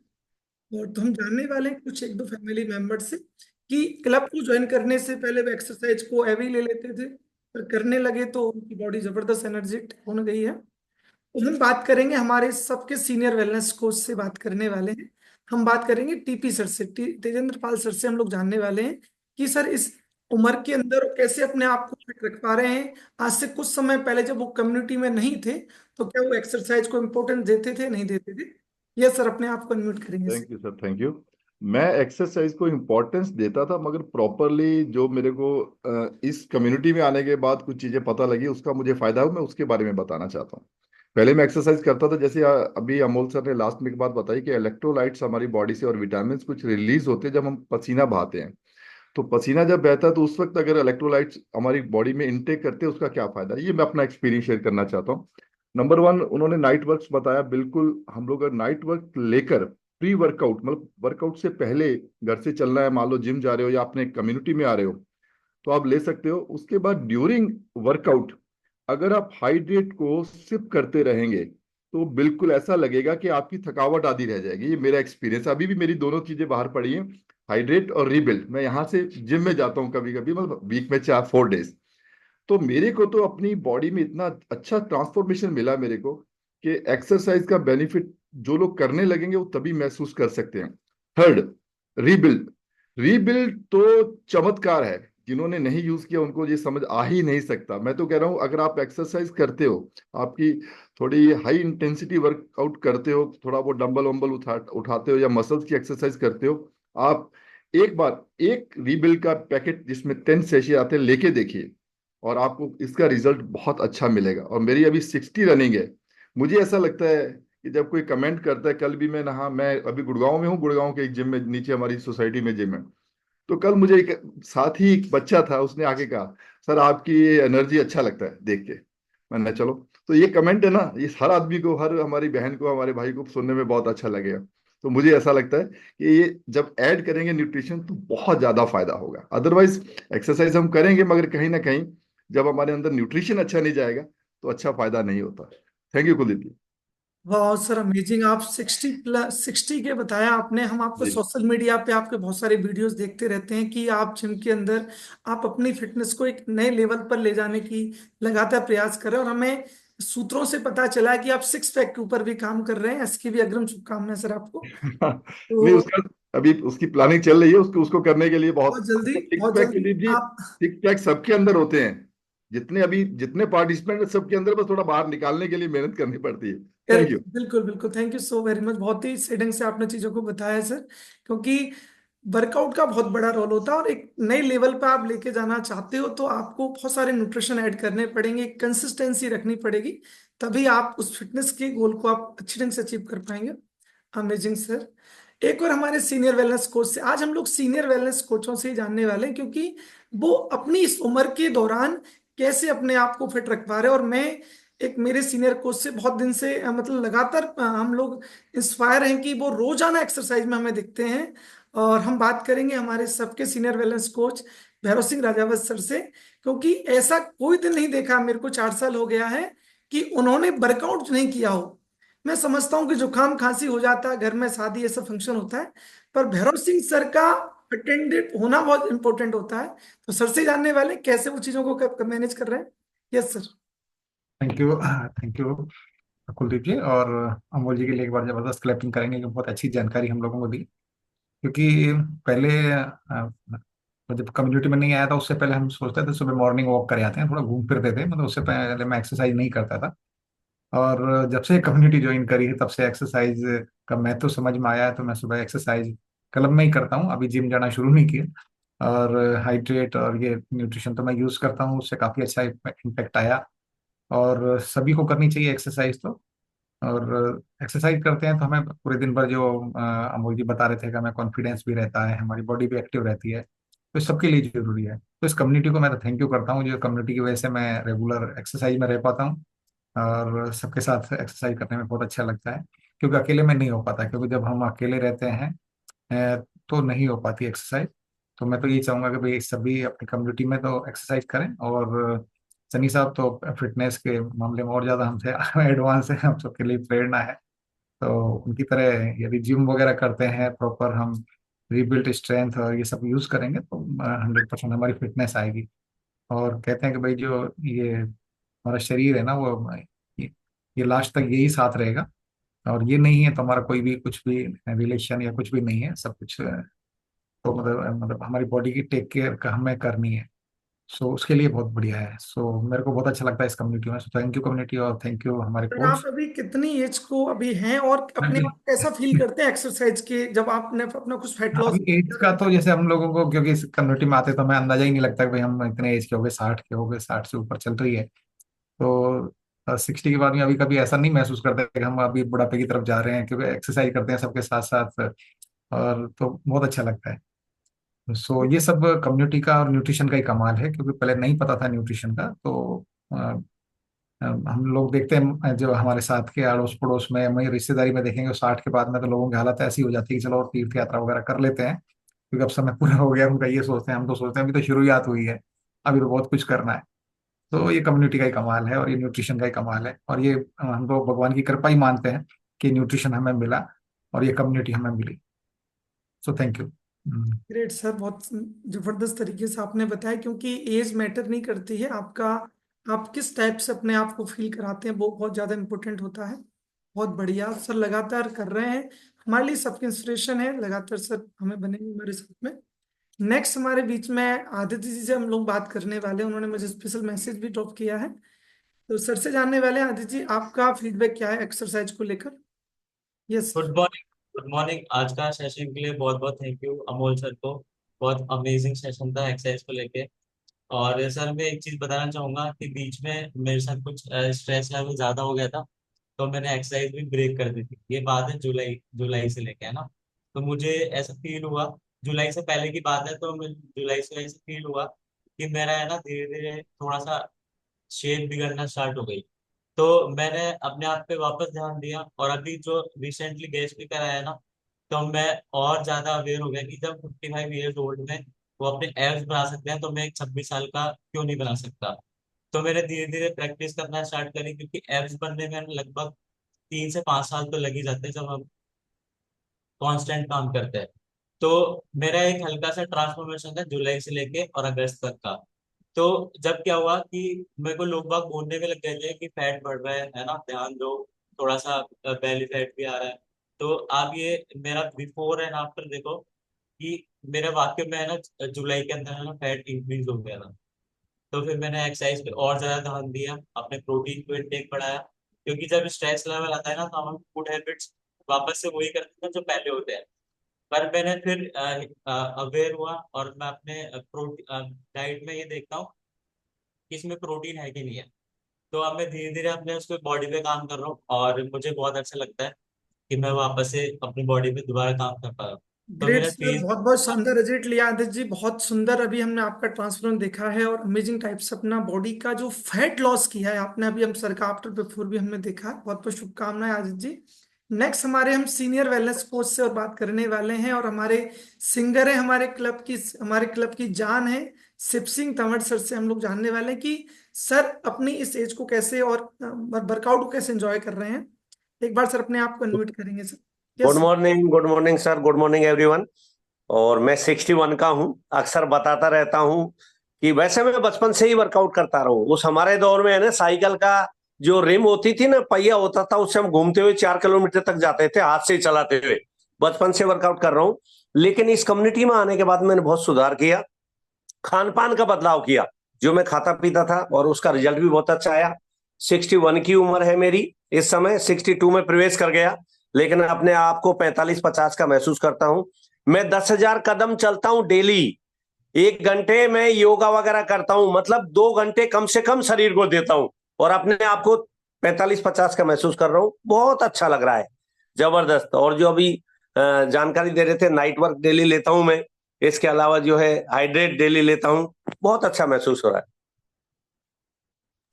और तो हम जानने वाले हैं कुछ एक दो फैमिली मेंबर से कि क्लब को ज्वाइन करने से पहले वो एक्सरसाइज को हैवी ले लेते थे, पर करने लगे तो उनकी बॉडी जबरदस्त एनर्जेटिक होने गई है। तो हम बात करेंगे हमारे सबके सीनियर वेलनेस कोच से, बात करने वाले हैं। हम बात करेंगे TP सर से, तेजेंद्र पाल सर से। हम लोग जानने वाले हैं कि सर इस उम्र के अंदर वो कैसे अपने आप को फिट रख पा रहे हैं। आज से कुछ समय पहले जब वो कम्युनिटी में नहीं थे तो क्या वो एक्सरसाइज को इम्पोर्टेंस देते थे, नहीं देते थे? ये सर, अपने आप को अनम्यूट करेंगे sir. Thank you sir, thank you. मैं एक्सरसाइज को इम्पोर्टेंस देता था, मगर प्रॉपरली जो मेरे को इस कम्युनिटी में आने के बाद कुछ चीजें पता लगी, उसका मुझे फायदा हुआ, मैं उसके बारे में बताना चाहता हूँ। पहले मैं एक्सरसाइज करता था, जैसे अभी अमोल सर ने लास्ट में एक बात बताई कि इलेक्ट्रोलाइट्स हमारी बॉडी से और विटामिन कुछ रिलीज होते हैं जब हम पसीना बहाते हैं। तो पसीना जब बहता है तो उस वक्त अगर इलेक्ट्रोलाइट्स हमारी बॉडी में इनटेक करते हैं, उसका क्या फायदा है, ये मैं अपना एक्सपीरियंस शेयर करना चाहता हूँ। नंबर वन, उन्होंने नाइट वर्क्स बताया। बिल्कुल, हम लोग अगर नाइट वर्क लेकर प्री वर्कआउट, मतलब वर्कआउट से पहले घर से चलना है, मान लो जिम जा रहे हो या अपने कम्युनिटी में आ रहे हो, तो आप ले सकते हो। उसके बाद ड्यूरिंग वर्कआउट अगर आप हाइड्रेट को सिप करते रहेंगे तो बिल्कुल ऐसा लगेगा कि आपकी थकावट आधी रह जाएगी। ये मेरा एक्सपीरियंस, अभी भी मेरी दोनों चीजें बाहर पड़ी हैं, हाइड्रेट और रीबिल्ड। मैं यहाँ से जिम में जाता हूँ कभी कभी, मतलब वीक में 4-4 डेज। तो मेरे को तो अपनी बॉडी में इतना अच्छा ट्रांसफॉर्मेशन मिला मेरे को कि एक्सरसाइज का बेनिफिट जो लोग करने लगेंगे वो तभी महसूस कर सकते हैं। Third, rebuild. रीबिल्ड तो चमत्कार है, जिन्होंने नहीं यूज किया उनको ये समझ आ ही नहीं सकता। मैं तो कह रहा हूं, अगर आप एक्सरसाइज करते हो, आपकी थोड़ी हाई इंटेंसिटी वर्कआउट करते हो, थोड़ा वो डंबल वंबल उठाते हो या मसल्स की एक्सरसाइज करते हो, आप एक बार एक रीबिल्ड का पैकेट जिसमें 10 सेशे आते हैं लेके देखिए, और आपको इसका रिजल्ट बहुत अच्छा मिलेगा। और मेरी अभी 60 रनिंग है। मुझे ऐसा लगता है कि जब कोई कमेंट करता है, कल भी मैं अभी गुड़गांव में हूँ, गुड़गांव के एक जिम में, नीचे हमारी सोसाइटी में जिम है, तो कल मुझे एक साथी, एक बच्चा था, उसने आके कहा, सर आपकी ये एनर्जी अच्छा लगता है देख के। मैंने चलो, तो ये कमेंट है ना, ये हर आदमी को, हर हमारी बहन को, हमारे भाई को सुनने में बहुत अच्छा लगेगा। तो मुझे ऐसा लगता है कि ये जब ऐड करेंगे न्यूट्रिशन तो बहुत ज्यादा फायदा होगा। अदरवाइज एक्सरसाइज हम करेंगे, मगर कहीं ना कहीं जब हमारे अंदर न्यूट्रिशन अच्छा नहीं जाएगा तो अच्छा फायदा नहीं होता। थैंक यू कुलदीप जी। वाह सर, अमेजिंग। आप 60 के बताया आपने। हम आपको जी। सोशल मीडिया पे आपके बहुत सारे वीडियोस देखते रहते हैं कि आप जिम के अंदर आप अपनी फिटनेस को एक नए लेवल पर ले जाने की लगातार प्रयास कर रहे हैं, और हमें सूत्रों से पता चला है कि आप 6 पैक के ऊपर भी काम कर रहे हैं। इसकी भी अग्रिम शुभकामनाएं सर आपको। नहीं, तो उसका अभी उसकी प्लानिंग चल रही है, उसको उसको करने के लिए बहुत। बहुत जल्दी, सिक्स बहुत पैक जल्दी कुलदीप जी, आप। सिक्स पैक सबके अंदर होते हैं। जितने पार्टिसिपेंट सबके अंदर, बस थोड़ा बाहर निकालने के लिए मेहनत करनी पड़ती है। Thank correct, you. बिल्कुल बिल्कुल, thank you so very much. बहुत ही सही ढंग से आपने चीजों को बताया है सर। क्योंकि वर्कआउट का बहुत बड़ा रोल होता है, और एक नए लेवल पे आप लेके जाना चाहते हो तो आपको बहुत सारे न्यूट्रिशन ऐड करने पड़ेंगे, कंसिस्टेंसी रखनी पड़ेगी, तभी आप उस फिटनेस के गोल को आप अच्छी ढंग से अचीव कर पाएंगे। Amazing sir. एक और हमारे सीनियर वेलनेस कोच से आज हम लोग सीनियर वेलनेस कोचों से ही जानने वाले हैं, क्योंकि वो अपनी इस उम्र के दौरान कैसे अपने आप को फिट रख पा रहे हैं। और मैं एक मेरे सीनियर कोच से बहुत दिन से मतलब लगातार हम लोग इंस्पायर हैं कि वो रोजाना एक्सरसाइज में हमें दिखते हैं। और हम बात करेंगे हमारे सबके senior wellness coach Bhairav Singh Rajawat sir से, क्योंकि ऐसा कोई दिन नहीं देखा, मेरे को 4 साल हो गया है, कि उन्होंने वर्कआउट नहीं किया हो। मैं समझता हूँ कि जुकाम खांसी हो जाता है घर में, शादी ऐसा फंक्शन होता है, पर भैरव सिंह सर का अटेंडेंट होना बहुत इंपॉर्टेंट होता है। तो सर से जानने वाले कैसे वो चीजों को मैनेज कर रहे हैं। Yes sir. Thank you, thank you Kuldeep ji, और अमोल जी के लिए एक बार जबरदस्त क्लैपिंग करेंगे कि बहुत अच्छी जानकारी हम लोगों को दी। क्योंकि पहले जब कम्युनिटी में नहीं आया था उससे पहले हम सोचते थे सुबह मॉर्निंग वॉक करे आते हैं, थोड़ा घूम फिरते थे, मतलब उससे पहले मैं एक्सरसाइज नहीं करता था। और जब से कम्युनिटी ज्वाइन करी है तब से एक्सरसाइज का महत्व समझ में आया है, तो मैं सुबह एक्सरसाइज क्लब में ही करता हूँ, अभी जिम जाना शुरू नहीं किया। और हाइड्रेट और ये न्यूट्रिशन तो मैं यूज़ करता हूँ, उससे काफ़ी अच्छा इम्पैक्ट आया। और सभी को करनी चाहिए एक्सरसाइज तो। और एक्सरसाइज करते हैं तो हमें पूरे दिन भर जो अमोल जी बता रहे थे कि हमें कॉन्फिडेंस भी रहता है, हमारी बॉडी भी एक्टिव रहती है, तो इस सबके लिए जरूरी है। तो इस कम्युनिटी को मैं तो थैंक यू करता हूँ, जो कम्युनिटी की वजह से मैं रेगुलर एक्सरसाइज में रह पाता हूँ। और सबके साथ एक्सरसाइज करने में बहुत अच्छा लगता है, क्योंकि अकेले में नहीं हो पाता, क्योंकि जब हम अकेले रहते हैं तो नहीं हो पाती एक्सरसाइज। तो मैं तो यही चाहूंगा कि भाई सभी अपनी कम्युनिटी में तो एक्सरसाइज करें। और सनी साहब तो फिटनेस के मामले में और ज़्यादा हमसे एडवांस है, हम सबके लिए प्रेरणा है। तो उनकी तरह यदि जिम वगैरह करते हैं प्रॉपर, हम रीबिल्ड स्ट्रेंथ और ये सब यूज़ करेंगे तो 100% हमारी फिटनेस आएगी। और कहते हैं कि भाई जो ये हमारा शरीर है ना, वो ये लास्ट तक यही साथ रहेगा। और ये नहीं है तो हमारा कोई भी कुछ भी रिलेशन या कुछ भी नहीं है, सब कुछ तो मतलब हमारी बॉडी की टेक केयर का हमें करनी है। सो उसके लिए बहुत बढ़िया है। सो मेरे को बहुत अच्छा लगता है इस कम्युनिटी में। सो थैंक यू कम्युनिटी, और थैंक यू हमारे सर आप कोच। अभी कितनी एज को अभी हैं, और अपने आप कैसा फील करते हैं एक्सरसाइज के, जब आपने अपना कुछ फैट लॉस अभी एज का तो जैसे हम लोगों को, क्योंकि इस कम्युनिटी में आते तो हमें अंदाजा ही नहीं लगता कि भाई हम इतने एज के हो गए, 60 के हो गए, 60 से ऊपर चल रही है। तो 60 के बाद में अभी कभी ऐसा नहीं महसूस करते कि हम अभी बुढ़ापे की तरफ जा रहे हैं, क्योंकि एक्सरसाइज करते हैं सबके साथ साथ। और तो बहुत अच्छा लगता है। सो ये सब कम्युनिटी का और न्यूट्रिशन का ही कमाल है, क्योंकि पहले नहीं पता था न्यूट्रिशन का। तो हम लोग देखते हैं जो हमारे साथ के अड़ोस पड़ोस में, हमारी रिश्तेदारी में देखेंगे 60 के बाद में तो लोगों की हालत ऐसी हो जाती है कि चलो और तीर्थ यात्रा वगैरह कर लेते हैं, क्योंकि अब समय पूरा हो गया। उनका ये सोचते हैं, हम तो सोचते हैं अभी तो शुरुआत हुई है, अभी तो बहुत कुछ करना है। तो ये कम्युनिटी का ही कमाल है, और ये न्यूट्रिशन का ही कमाल है। और ये हम लोग भगवान की कृपा ही मानते हैं कि न्यूट्रिशन हमें मिला और ये कम्युनिटी हमें मिली। So thank you. Great sir, बहुत जबरदस्त तरीके से आपने बताया। क्योंकि एज मैटर नहीं करती है, आपका आप किस टाइप से अपने आप को फील कराते हैं वो बहुत ज्यादा इंपॉर्टेंट होता है। बहुत बढ़िया सर, लगातार कर रहे हैं, हमारे लिए सबकी इंस्पिरेशन है। लगातार सर हमें बनेंगे हमारे साथ में। नेक्स्ट हमारे बीच में आदित्य जी से हम लोग बात करने वाले हैं, उन्होंने मुझे स्पेशल मैसेज भी ड्रॉप किया है। तो सर से जानने वाले हैं, आदित्य जी आपका फीडबैक क्या है एक्सरसाइज को लेकर। Yes. Good morning. Good morning. आज का सेशन के लिए बहुत बहुत थैंक यू अमोल सर को। बहुत अमेजिंग सेशन था एक्सरसाइज को लेके। और सर मैं एक चीज बताना चाहूंगा कि बीच में मेरे साथ कुछ स्ट्रेस लेवल ज्यादा हो गया था, तो मैंने एक्सरसाइज भी ब्रेक कर दी थी। ये बात है जुलाई जुलाई से लेके, है ना। तो मुझे ऐसा फील हुआ, जुलाई से पहले की बात है, तो मुझे जुलाई से ऐसा फील हुआ कि मेरा है ना धीरे धीरे थोड़ा सा शेप बिगड़ना स्टार्ट हो गई। तो मैंने अपने आप पे वापस ध्यान दिया, और अभी जो रिसेंटली गेस्ट स्पीकर आया ना, तो मैं और ज्यादा अवेयर हो गया कि जब 55 ईयर्स ओल्ड में वो अपने एब्स बना सकते हैं, तो मैं एक 26 साल का क्यों नहीं बना सकता। तो मैंने धीरे धीरे प्रैक्टिस करना स्टार्ट करी, क्योंकि एब्स बनने में लगभग 3 से 5 साल तो लग ही जाते हैं जब हम कांस्टेंट काम करते हैं। तो मेरा एक हल्का सा ट्रांसफॉर्मेशन था जुलाई से लेके और अगस्त तक का। तो जब क्या हुआ कि मेरे को लोग बाग बोलने में लग गए थे कि फैट बढ़ रहा है ना, ध्यान दो, थोड़ा सा बेली फैट भी आ रहा है। तो आप ये मेरा बिफोर एंड आफ्टर देखो कि मेरे वाक्य में है ना जुलाई के अंदर है ना फैट इंक्रीज हो गया था। तो फिर मैंने एक्सरसाइज पे और ज्यादा ध्यान दिया, अपने प्रोटीन को इनटेक बढ़ाया, क्योंकि जब स्ट्रेस लेवल आता है ना तो हम फूड हैबिट्स वापस से वही करते हैं जो पहले होते हैं। पर मैंने फिर अवेयर हुआ और मैं अपने प्रोटीन डाइट में ये देखता हूँ कि इसमें प्रोटीन है कि नहीं है। तो अब मैं धीरे धीरे अपने उसके बॉडी पे काम कर रहा हूँ और मुझे बहुत अच्छा लगता है कि मैं वापस से अपनी बॉडी पे दोबारा काम कर पा रहा हूँ। तो ग्रेट मेरा सर, फेस बहुत बहुत शानदार रिजल्ट लिया आदित्य जी, बहुत सुंदर। अभी हमने आपका ट्रांसफॉर्मेशन देखा है और अमेजिंग टाइप से अपना बॉडी का जो फैट लॉस किया है आपने, अभी हम सर का आफ्टर बिफोर भी हमने देखा है। बहुत बहुत शुभकामनाएं आदित्य जी। नेक्स्ट हमारे हम सीनियर वेलनेस कोच से और बात करने वाले हैं, और हमारे सिंगर है, हमारे क्लब की जान है, शिव सिंह तंवर सर से हम लोग जानने वाले हैं कि सर अपनी इस एज को कैसे और वर्कआउट को कैसे एंजॉय कर रहे हैं। एक बार सर अपने आप को अनम्यूट करेंगे sir. Good morning sir, good morning everyone. और मैं 61 का हूँ। अक्सर बताता रहता हूँ कि वैसे मैं बचपन से ही वर्कआउट करता रहा हूँ। उस हमारे दौर में है ना साइकिल का जो रिम होती थी ना, पहिया होता था, उससे हम घूमते हुए 4 किलोमीटर तक जाते थे हाथ से चलाते हुए। बचपन से वर्कआउट कर रहा हूँ। लेकिन इस कम्युनिटी में आने के बाद मैंने बहुत सुधार किया, खान पान का बदलाव किया, जो मैं खाता पीता था, और उसका रिजल्ट भी बहुत अच्छा आया। 61 की उम्र है मेरी इस समय, 62 में प्रवेश कर गया, लेकिन अपने आप को 45-50 का महसूस करता हूं। मैं 10,000 कदम चलता हूं डेली। 1 घंटे में योगा वगैरह करता हूं, मतलब 2 घंटे कम से कम शरीर को देता हूं, और अपने आप को 45-50 का महसूस कर रहा हूं। बहुत अच्छा लग रहा है, जबरदस्त। और जो अभी जानकारी दे रहे थे, नाइट वर्क डेली लेता हूं मैं, इसके अलावा जो है हाइड्रेट डेली लेता हूं। बहुत अच्छा महसूस हो रहा है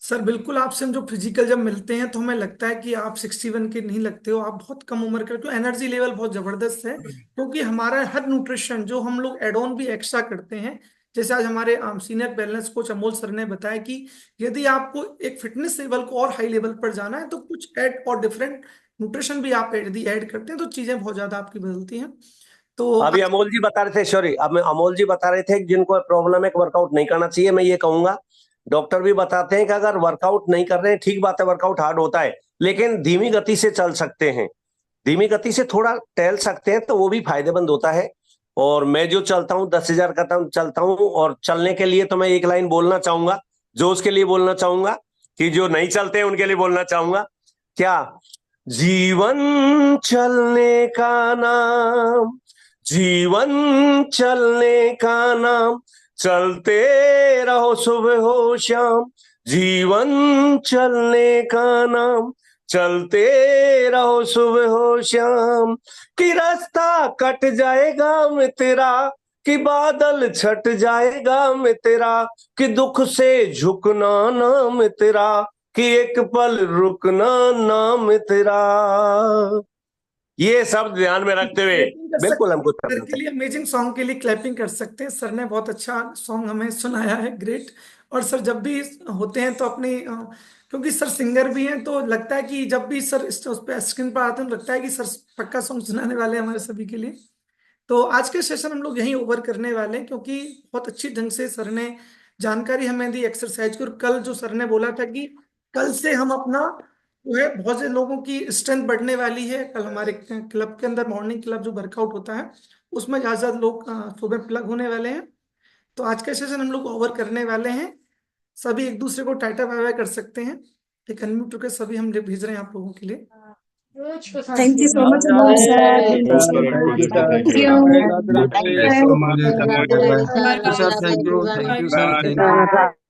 सर बिल्कुल, आपसे हम जो फिजिकल जब मिलते हैं तो हमें लगता है कि आप 61 के नहीं लगते हो, आप बहुत कम उम्र के, तो एनर्जी लेवल बहुत जबरदस्त है। क्योंकि हमारा हर न्यूट्रिशन जो हम लोग एड ऑन भी एक्स्ट्रा करते हैं, जैसे आज हमारे senior wellness coach Amol sir ने बताया कि यदि आपको एक फिटनेस लेवल को और हाई लेवल पर जाना है तो कुछ ऐड और डिफरेंट न्यूट्रिशन भी आप यदि ऐड करते हैं तो चीजें बहुत ज्यादा आपकी बदलती हैं। तो अभी अमोल जी बता रहे थे, सॉरी, अब अमोल जी बता रहे थे कि जिनको प्रॉब्लम है कि वर्कआउट नहीं करना चाहिए। मैं ये कहूंगा, डॉक्टर भी बताते हैं कि अगर वर्कआउट नहीं कर रहे हैं, ठीक बात है, वर्कआउट हार्ड होता है, लेकिन धीमी गति से चल सकते हैं, धीमी गति से थोड़ा टहल सकते हैं, तो वो भी फायदेमंद होता है। और मैं जो चलता हूँ 10,000 कदम चलता हूँ, और चलने के लिए तो मैं एक लाइन बोलना चाहूंगा, जो उसके लिए बोलना चाहूंगा कि जो नहीं चलते हैं उनके लिए बोलना चाहूंगा, क्या जीवन चलने का नाम, जीवन चलने का नाम, चलते रहो सुबह हो शाम, जीवन चलने का नाम, चलते रहो सुबह हो शाम, कि रास्ता कट जाएगा मैं तेरा, कि बादल छट जाएगा मैं तेरा, कि दुख से झुकना ना मैं तेरा, कि एक पल रुकना ना मैं तेरा। ये सब ध्यान में रखते हुए बिल्कुल हम कुछ सर करना के लिए अमेजिंग सॉन्ग के लिए क्लैपिंग कर सकते हैं। सर ने बहुत अच्छा सॉन्ग हमें सुनाया है, ग्रेट। और सर जब भी होते हैं तो अपनी क्योंकि सर सिंगर भी हैं, तो लगता है कि जब भी सर उस पर स्क्रीन पर आते हैं तो लगता है कि सर पक्का सॉन्ग सुनाने वाले हैं हमारे सभी के लिए। तो आज के सेशन हम लोग यहीं ओवर करने वाले हैं, क्योंकि बहुत अच्छी ढंग से सर ने जानकारी हमें दी एक्सरसाइज की। और कल जो सर ने बोला था कि कल से हम अपना जो है बहुत से लोगों की स्ट्रेंथ बढ़ने वाली है। कल हमारे क्लब के अंदर मॉर्निंग क्लब जो वर्कआउट होता है उसमें ज्यादा लोग सुबह प्लग होने वाले हैं। तो आज का सेशन हम लोग ओवर करने वाले हैं। सभी एक दूसरे को टाटा बाय बाय कर सकते हैं। एक अनम्यूट होकर सभी हम भेज रहे हैं आप लोगों के लिए। Thank you so much Amol sir, thank you so much, thank you. Thank you so much. Thank you sir, thank you sir, thank you.